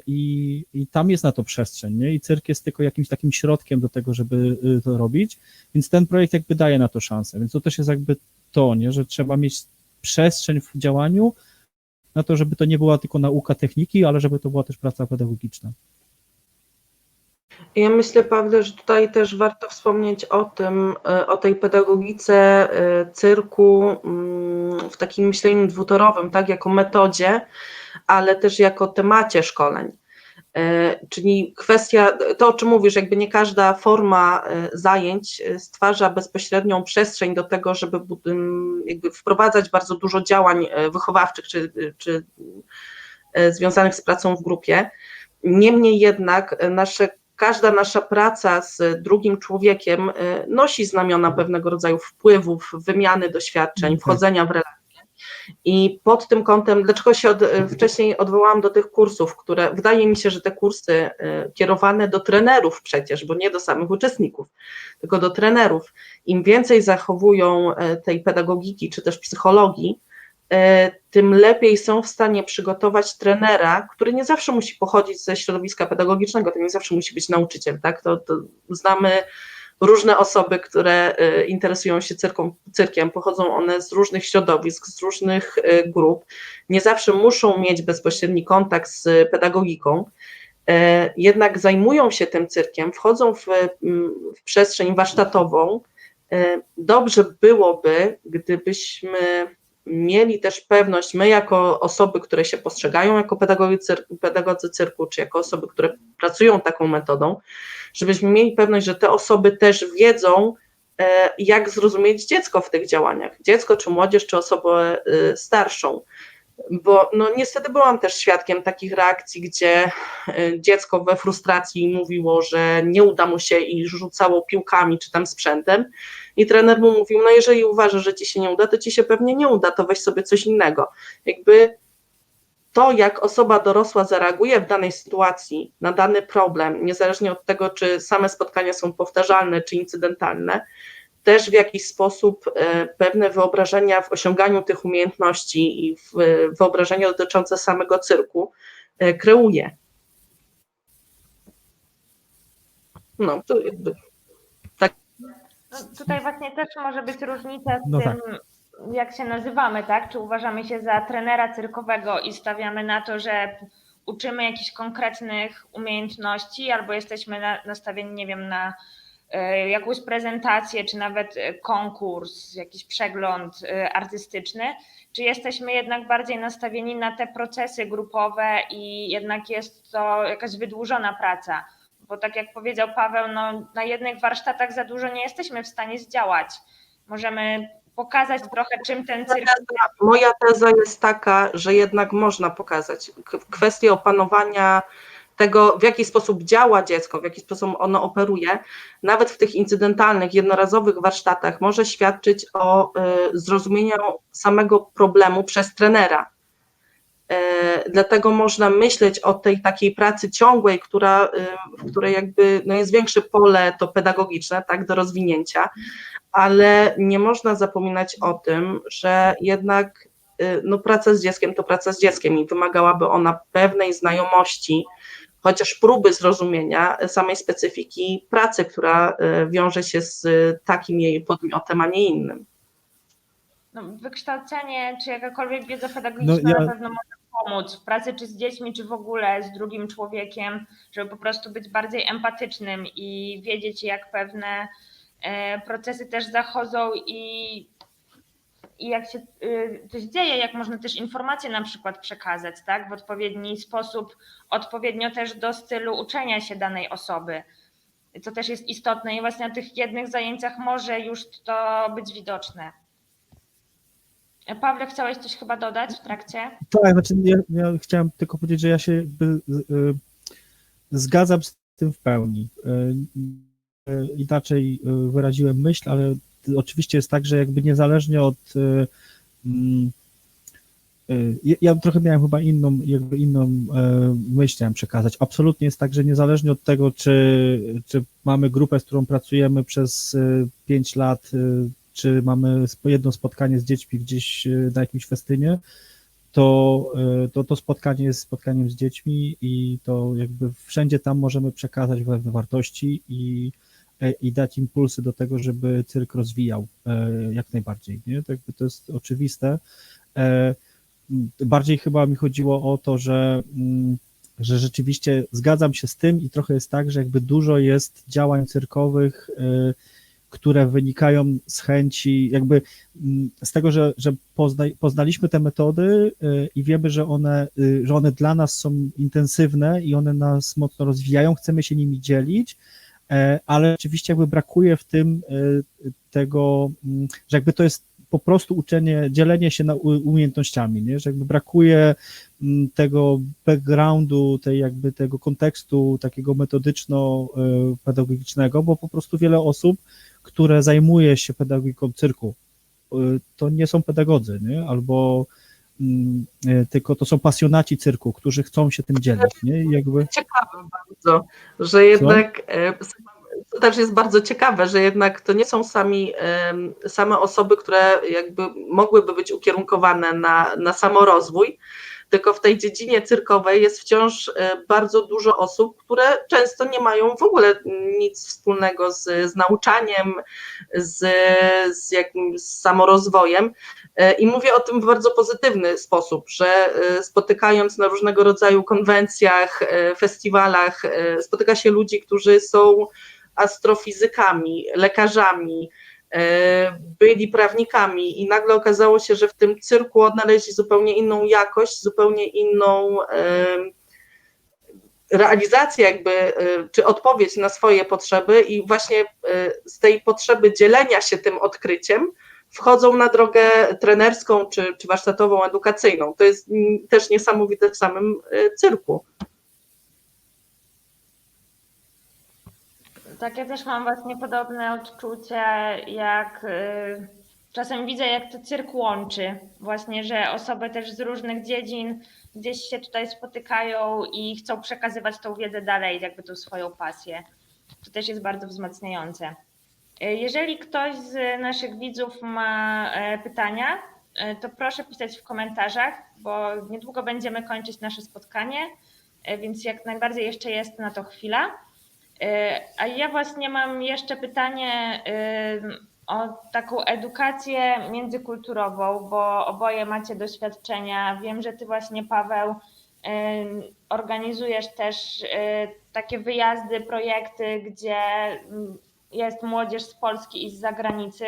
i tam jest na to przestrzeń, nie? I cyrk jest tylko jakimś takim środkiem do tego, żeby to robić, więc ten projekt jakby daje na to szansę, więc to też jest jakby to, nie? Że trzeba mieć przestrzeń w działaniu na to, żeby to nie była tylko nauka techniki, ale żeby to była też praca pedagogiczna. Ja myślę, Pawle, że tutaj też warto wspomnieć o tym, o tej pedagogice cyrku w takim myśleniu dwutorowym, tak, jako metodzie, ale też jako temacie szkoleń. Czyli kwestia, to o czym mówisz, jakby nie każda forma zajęć stwarza bezpośrednią przestrzeń do tego, żeby jakby wprowadzać bardzo dużo działań wychowawczych czy związanych z pracą w grupie. Niemniej jednak każda nasza praca z drugim człowiekiem nosi znamiona pewnego rodzaju wpływów, wymiany doświadczeń, wchodzenia w relacje. I pod tym kątem, dlaczego się wcześniej odwołałam do tych kursów, które wydaje mi się, że te kursy kierowane do trenerów przecież, bo nie do samych uczestników, tylko do trenerów, im więcej zachowują tej pedagogiki czy też psychologii, tym lepiej są w stanie przygotować trenera, który nie zawsze musi pochodzić ze środowiska pedagogicznego, to nie zawsze musi być nauczyciel, tak? To znamy różne osoby, które interesują się cyrkiem, pochodzą one z różnych środowisk, z różnych grup, nie zawsze muszą mieć bezpośredni kontakt z pedagogiką, jednak zajmują się tym cyrkiem, wchodzą w przestrzeń warsztatową. Dobrze byłoby, gdybyśmy mieli też pewność, my jako osoby, które się postrzegają jako pedagodzy cyrku, czy jako osoby, które pracują taką metodą, żebyśmy mieli pewność, że te osoby też wiedzą, jak zrozumieć dziecko w tych działaniach, dziecko czy młodzież, czy osobę starszą. Bo no, niestety byłam też świadkiem takich reakcji, gdzie dziecko we frustracji mówiło, że nie uda mu się i rzucało piłkami czy tam sprzętem i trener mu mówił, no jeżeli uważasz, że ci się nie uda, to ci się pewnie nie uda, to weź sobie coś innego. Jakby to, jak osoba dorosła zareaguje w danej sytuacji na dany problem, niezależnie od tego, czy same spotkania są powtarzalne czy incydentalne, też w jakiś sposób pewne wyobrażenia w osiąganiu tych umiejętności i wyobrażenia dotyczące samego cyrku kreuje. No, to jakby tak. No, tutaj właśnie też może być różnica z No tym, tak. jak się nazywamy, tak? Czy uważamy się za trenera cyrkowego i stawiamy na to, że uczymy jakichś konkretnych umiejętności, albo jesteśmy nastawieni, nie wiem, na jakąś prezentację, czy nawet konkurs, jakiś przegląd artystyczny, czy jesteśmy jednak bardziej nastawieni na te procesy grupowe i jednak jest to jakaś wydłużona praca. Bo tak jak powiedział Paweł, no, na jednych warsztatach za dużo nie jesteśmy w stanie zdziałać. Możemy pokazać trochę, czym ten cyrk... Moja teza jest taka, że jednak można pokazać kwestię opanowania tego, w jaki sposób działa dziecko, w jaki sposób ono operuje, nawet w tych incydentalnych, jednorazowych warsztatach może świadczyć o zrozumieniu samego problemu przez trenera. Dlatego można myśleć o tej takiej pracy ciągłej, w której jakby no jest większe pole to pedagogiczne, tak, do rozwinięcia, ale nie można zapominać o tym, że jednak no, praca z dzieckiem to praca z dzieckiem i wymagałaby ona pewnej znajomości, chociaż próby zrozumienia samej specyfiki pracy, która wiąże się z takim jej podmiotem, a nie innym. No, wykształcenie czy jakakolwiek wiedza pedagogiczna na pewno może pomóc w pracy czy z dziećmi, czy w ogóle z drugim człowiekiem, żeby po prostu być bardziej empatycznym i wiedzieć, jak pewne procesy też zachodzą i jak się coś dzieje, jak można też informacje na przykład przekazać, tak, w odpowiedni sposób, odpowiednio też do stylu uczenia się danej osoby. To też jest istotne i właśnie na tych jednych zajęciach może już to być widoczne. Pawle, chciałeś coś chyba dodać w trakcie? Tak, znaczy ja chciałem tylko powiedzieć, że ja się jakby zgadzam z tym w pełni. Inaczej wyraziłem myśl, ale oczywiście jest tak, że jakby niezależnie od... Ja trochę miałem chyba inną myśl chciałem przekazać. Absolutnie jest tak, że niezależnie od tego, czy mamy grupę, z którą pracujemy przez 5 lat, czy mamy jedno spotkanie z dziećmi gdzieś na jakimś festynie, to spotkanie jest spotkaniem z dziećmi i to jakby wszędzie tam możemy przekazać pewne wartości i dać impulsy do tego, żeby cyrk rozwijał jak najbardziej, nie? To jest oczywiste. Bardziej chyba mi chodziło o to, że rzeczywiście zgadzam się z tym i trochę jest tak, że jakby dużo jest działań cyrkowych, które wynikają z chęci, jakby z tego, że poznaliśmy te metody i wiemy, że one dla nas są intensywne i one nas mocno rozwijają, chcemy się nimi dzielić, ale rzeczywiście jakby brakuje w tym tego, że jakby to jest po prostu dzielenie się umiejętnościami, nie? Że jakby brakuje tego backgroundu, tego kontekstu takiego metodyczno-pedagogicznego, bo po prostu wiele osób, które zajmuje się pedagogiką cyrku, to nie są pedagodzy, nie? Albo tylko to są pasjonaci cyrku, którzy chcą się tym dzielić, nie? I jakby... Ciekawe bardzo, że jednak... To też jest bardzo ciekawe, że jednak to nie są same osoby, które jakby mogłyby być ukierunkowane na samorozwój, tylko w tej dziedzinie cyrkowej jest wciąż bardzo dużo osób, które często nie mają w ogóle nic wspólnego z nauczaniem, z jakimś samorozwojem. I mówię o tym w bardzo pozytywny sposób, że spotykając na różnego rodzaju konwencjach, festiwalach, spotyka się ludzi, którzy są astrofizykami, lekarzami, byli prawnikami i nagle okazało się, że w tym cyrku odnaleźli zupełnie inną jakość, zupełnie inną realizacja czy odpowiedź na swoje potrzeby i właśnie z tej potrzeby dzielenia się tym odkryciem wchodzą na drogę trenerską czy warsztatową, edukacyjną. To jest też niesamowite w samym cyrku. Tak, ja też mam właśnie podobne odczucie, jak czasem widzę, jak to cyrk łączy. Właśnie, że osoby też z różnych dziedzin gdzieś się tutaj spotykają i chcą przekazywać tą wiedzę dalej, jakby tą swoją pasję. To też jest bardzo wzmacniające. Jeżeli ktoś z naszych widzów ma pytania, to proszę pisać w komentarzach, bo niedługo będziemy kończyć nasze spotkanie, więc jak najbardziej jeszcze jest na to chwila. A ja właśnie mam jeszcze pytanie o taką edukację międzykulturową, bo oboje macie doświadczenia. Wiem, że ty właśnie, Paweł, organizujesz też takie wyjazdy, projekty, gdzie jest młodzież z Polski i z zagranicy,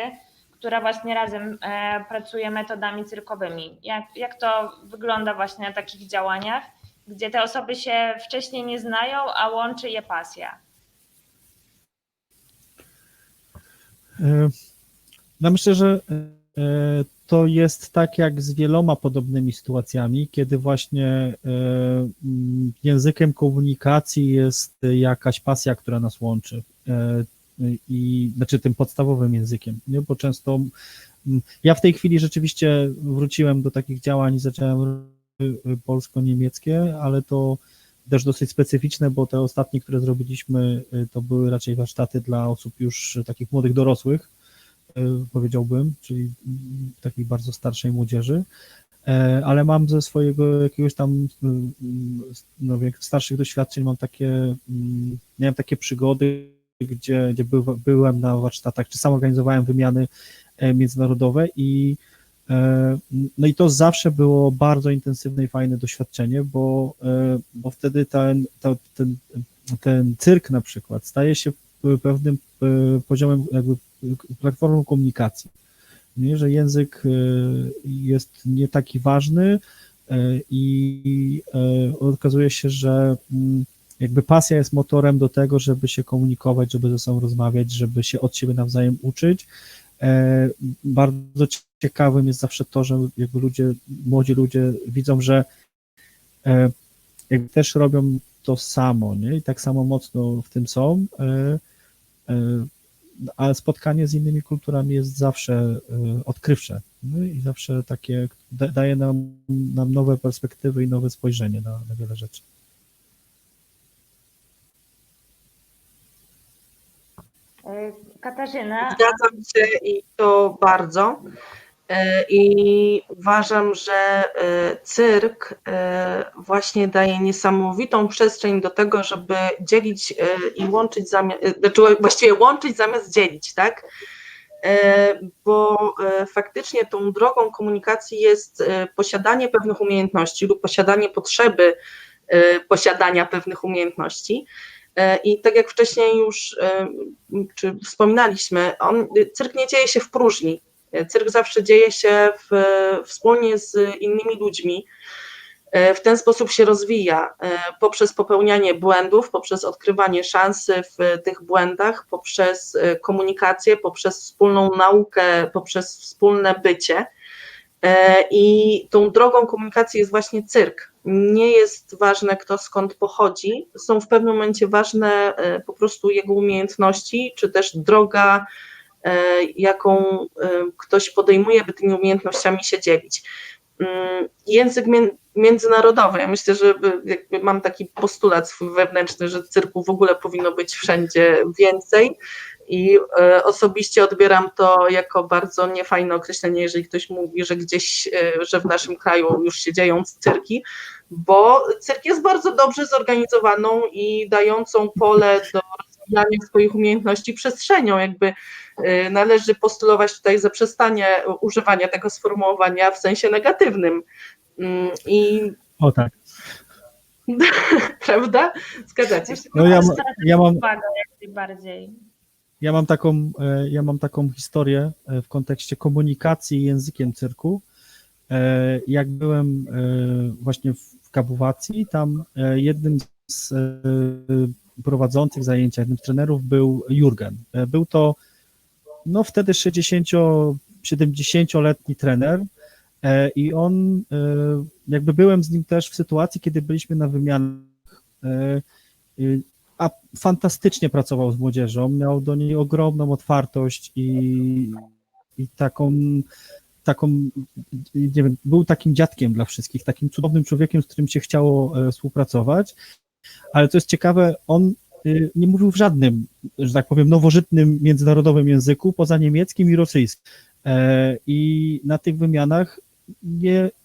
która właśnie razem pracuje metodami cyrkowymi. Jak to wygląda właśnie na takich działaniach, gdzie te osoby się wcześniej nie znają, a łączy je pasja? No myślę, że to jest tak jak z wieloma podobnymi sytuacjami, kiedy właśnie językiem komunikacji jest jakaś pasja, która nas łączy. I znaczy tym podstawowym językiem, nie? Bo często ja w tej chwili rzeczywiście wróciłem do takich działań i zacząłem polsko-niemieckie, ale to też dosyć specyficzne, bo te ostatnie, które zrobiliśmy, to były raczej warsztaty dla osób już takich młodych dorosłych, powiedziałbym, czyli takiej bardzo starszej młodzieży, ale mam ze swojego jakiegoś tam starszych doświadczeń, miałem takie przygody, gdzie byłem na warsztatach, czy sam organizowałem wymiany międzynarodowe no i to zawsze było bardzo intensywne i fajne doświadczenie, bo wtedy ten cyrk na przykład staje się pewnym poziomem, jakby platformą komunikacji, nie? Że język jest nie taki ważny i okazuje się, że jakby pasja jest motorem do tego, żeby się komunikować, żeby ze sobą rozmawiać, żeby się od siebie nawzajem uczyć. Bardzo ciekawym jest zawsze to, że jakby młodzi ludzie widzą, że jakby też robią to samo, nie? I tak samo mocno w tym są, ale spotkanie z innymi kulturami jest zawsze odkrywcze, no i zawsze takie daje nam nowe perspektywy i nowe spojrzenie na wiele rzeczy. Katarzyna. Zgadzam się i to bardzo. I uważam, że cyrk właśnie daje niesamowitą przestrzeń do tego, żeby dzielić i łączyć, właściwie łączyć zamiast dzielić, tak? Bo faktycznie tą drogą komunikacji jest posiadanie pewnych umiejętności lub posiadanie potrzeby posiadania pewnych umiejętności. I tak jak wcześniej już wspominaliśmy, cyrk nie dzieje się w próżni. Cyrk zawsze dzieje się wspólnie z innymi ludźmi. W ten sposób się rozwija poprzez popełnianie błędów, poprzez odkrywanie szansy w tych błędach, poprzez komunikację, poprzez wspólną naukę, poprzez wspólne bycie. I tą drogą komunikacji jest właśnie cyrk. Nie jest ważne, kto skąd pochodzi, są w pewnym momencie ważne po prostu jego umiejętności, czy też droga, jaką ktoś podejmuje, by tymi umiejętnościami się dzielić. Język międzynarodowy, ja myślę, że jakby mam taki postulat swój wewnętrzny, że cyrku w ogóle powinno być wszędzie więcej i osobiście odbieram to jako bardzo niefajne określenie, jeżeli ktoś mówi, że gdzieś, że w naszym kraju już się dzieją cyrki, bo cyrk jest bardzo dobrze zorganizowaną i dającą pole do rozwijania swoich umiejętności przestrzenią, jakby należy postulować tutaj zaprzestanie używania tego sformułowania w sensie negatywnym. O tak. Prawda? Zgadzacie się? No ja mam taką historię w kontekście komunikacji językiem cyrku. Jak byłem właśnie w Kabuwacji, tam jednym z prowadzących zajęcia, jednym z trenerów był Jurgen. Był to no wtedy 60-70-letni trener i on, jakby byłem z nim też w sytuacji, kiedy byliśmy na wymianach, a fantastycznie pracował z młodzieżą, miał do niej ogromną otwartość i taką, nie wiem, był takim dziadkiem dla wszystkich, takim cudownym człowiekiem, z którym się chciało współpracować, ale co jest ciekawe, on nie mówił w żadnym, że tak powiem, nowożytnym międzynarodowym języku, poza niemieckim i rosyjskim. I na tych wymianach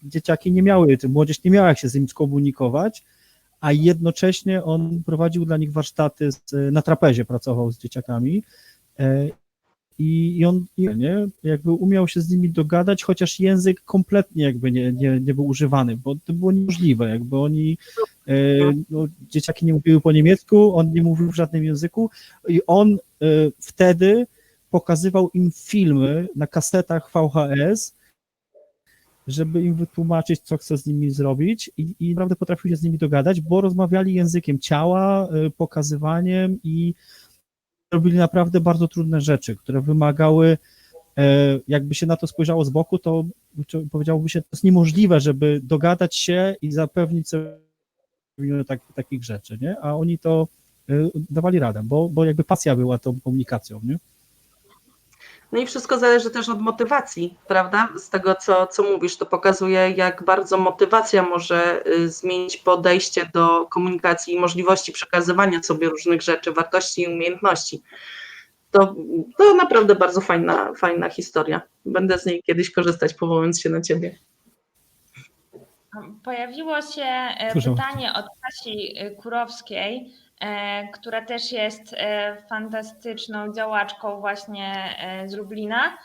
dzieciaki nie miały, młodzież nie miała jak się z nim skomunikować, a jednocześnie on prowadził dla nich warsztaty, na trapezie pracował z dzieciakami i on jakby umiał się z nimi dogadać, chociaż język kompletnie jakby nie był używany, bo to było niemożliwe, jakby oni, no, dzieciaki nie mówiły po niemiecku, on nie mówił w żadnym języku i on wtedy pokazywał im filmy na kasetach VHS, żeby im wytłumaczyć, co chce z nimi zrobić i naprawdę potrafił się z nimi dogadać, bo rozmawiali językiem ciała, pokazywaniem i robili naprawdę bardzo trudne rzeczy, które wymagały, jakby się na to spojrzało z boku, to powiedziałoby się, to jest niemożliwe, żeby dogadać się i zapewnić sobie takich rzeczy, nie? A oni to dawali radę, bo jakby pasja była tą komunikacją, nie? No i wszystko zależy też od motywacji, prawda? Z tego, co mówisz, to pokazuje, jak bardzo motywacja może zmienić podejście do komunikacji i możliwości przekazywania sobie różnych rzeczy, wartości i umiejętności. To naprawdę bardzo fajna historia. Będę z niej kiedyś korzystać, powołując się na ciebie. Pojawiło się pytanie od Kasi Kurowskiej, która też jest fantastyczną działaczką właśnie z Lublina.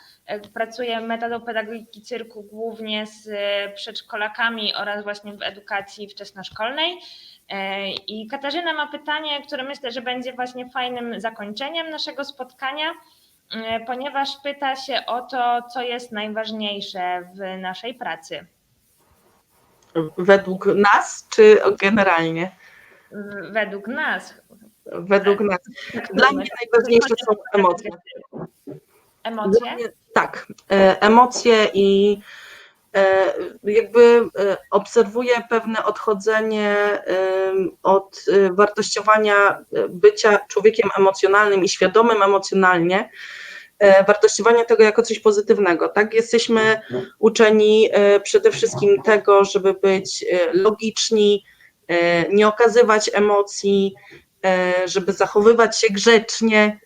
Pracuje metodą pedagogiki cyrku głównie z przedszkolakami oraz właśnie w edukacji wczesnoszkolnej. I Katarzyna ma pytanie, które myślę, że będzie właśnie fajnym zakończeniem naszego spotkania, ponieważ pyta się o to, co jest najważniejsze w naszej pracy. Według nas, czy generalnie? Według nas. Według nas. Dla mnie najważniejsze są emocje. Emocje? Tak, emocje i jakby obserwuję pewne odchodzenie od wartościowania bycia człowiekiem emocjonalnym i świadomym emocjonalnie, wartościowania tego jako coś pozytywnego, tak? Jesteśmy uczeni przede wszystkim tego, żeby być logiczni, nie okazywać emocji, żeby zachowywać się grzecznie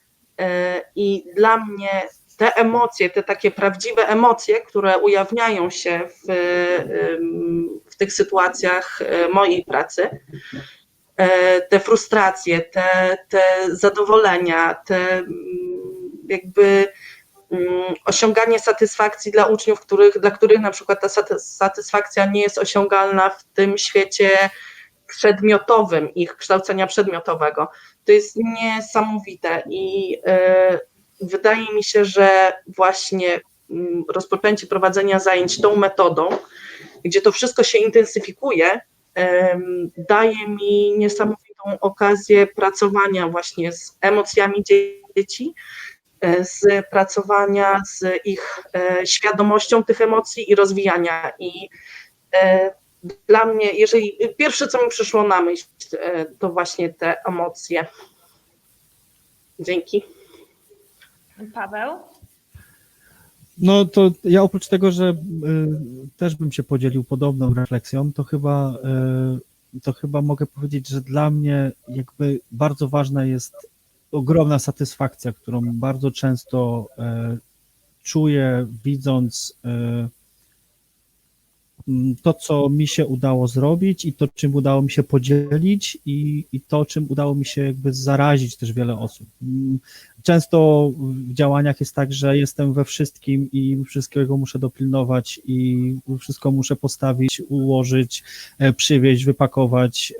i dla mnie te emocje, te takie prawdziwe emocje, które ujawniają się w tych sytuacjach mojej pracy, te frustracje, te zadowolenia, te jakby osiąganie satysfakcji dla uczniów, dla których na przykład ta satysfakcja nie jest osiągalna w tym świecie przedmiotowym, ich kształcenia przedmiotowego. To jest niesamowite i wydaje mi się, że właśnie rozpoczęcie prowadzenia zajęć tą metodą, gdzie to wszystko się intensyfikuje, daje mi niesamowitą okazję pracowania właśnie z emocjami dzieci, z pracowania z ich świadomością tych emocji i rozwijania. I dla mnie, jeżeli pierwsze, co mi przyszło na myśl, to właśnie te emocje. Dzięki. Paweł? No to ja oprócz tego, że też bym się podzielił podobną refleksją, to chyba mogę powiedzieć, że dla mnie jakby bardzo ważna jest ogromna satysfakcja, którą bardzo często czuję, widząc to, co mi się udało zrobić i to, czym udało mi się podzielić i to, czym udało mi się jakby zarazić też wiele osób. Często w działaniach jest tak, że jestem we wszystkim i wszystkiego muszę dopilnować i wszystko muszę postawić, ułożyć, przywieźć, wypakować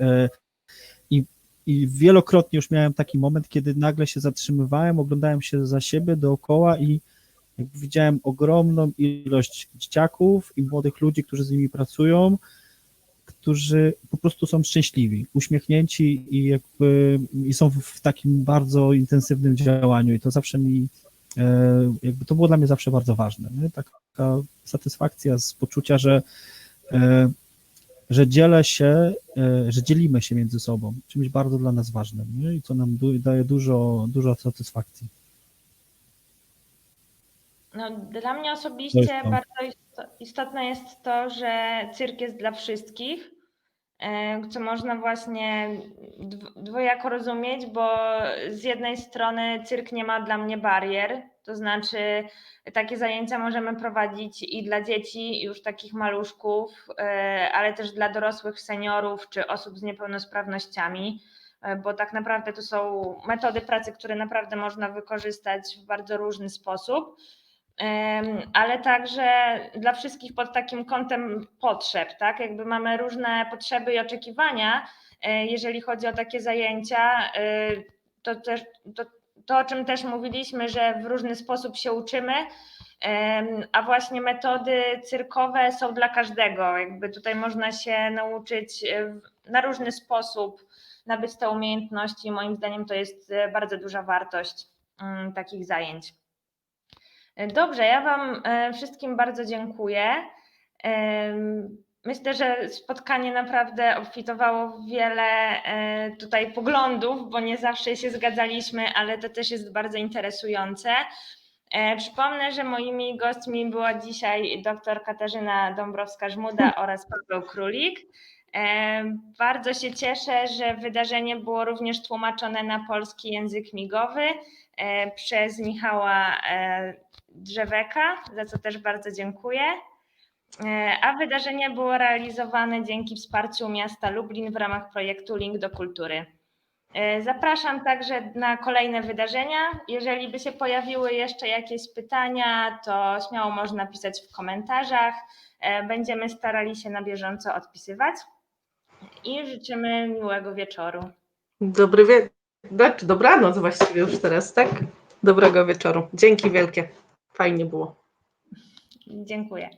i wielokrotnie już miałem taki moment, kiedy nagle się zatrzymywałem, oglądałem się za siebie dookoła i jakby widziałem ogromną ilość dzieciaków i młodych ludzi, którzy z nimi pracują, którzy po prostu są szczęśliwi, uśmiechnięci i jakby i są w takim bardzo intensywnym działaniu i to zawsze mi, jakby to było dla mnie zawsze bardzo ważne, nie? Taka satysfakcja z poczucia, że dzielę się, że dzielimy się między sobą, czymś bardzo dla nas ważnym, nie? I co nam daje dużo satysfakcji. No, dla mnie To jest osobiście to. bardzo istotne jest to, że cyrk jest dla wszystkich, co można właśnie dwojako rozumieć, bo z jednej strony cyrk nie ma dla mnie barier, to znaczy takie zajęcia możemy prowadzić i dla dzieci, już takich maluszków, ale też dla dorosłych seniorów czy osób z niepełnosprawnościami, bo tak naprawdę to są metody pracy, które naprawdę można wykorzystać w bardzo różny sposób, ale także dla wszystkich pod takim kątem potrzeb, tak? Jakby mamy różne potrzeby i oczekiwania, jeżeli chodzi o takie zajęcia, to też to, o czym też mówiliśmy, że w różny sposób się uczymy, a właśnie metody cyrkowe są dla każdego. Jakby tutaj można się nauczyć na różny sposób nabyć te umiejętności. Moim zdaniem to jest bardzo duża wartość takich zajęć. Dobrze, ja Wam wszystkim bardzo dziękuję. Myślę, że spotkanie naprawdę obfitowało w wiele tutaj poglądów, bo nie zawsze się zgadzaliśmy, ale to też jest bardzo interesujące. Przypomnę, że moimi gośćmi była dzisiaj dr Katarzyna Dąbrowska-Żmuda oraz Paweł Królik. Bardzo się cieszę, że wydarzenie było również tłumaczone na polski język migowy przez Michała Drzeweka, za co też bardzo dziękuję. A wydarzenie było realizowane dzięki wsparciu miasta Lublin w ramach projektu Link do Kultury. Zapraszam także na kolejne wydarzenia. Jeżeli by się pojawiły jeszcze jakieś pytania, to śmiało można pisać w komentarzach. Będziemy starali się na bieżąco odpisywać i życzymy miłego wieczoru. Dobranoc właściwie już teraz, tak? Dobrego wieczoru. Dzięki wielkie. Fajnie było. Dziękuję.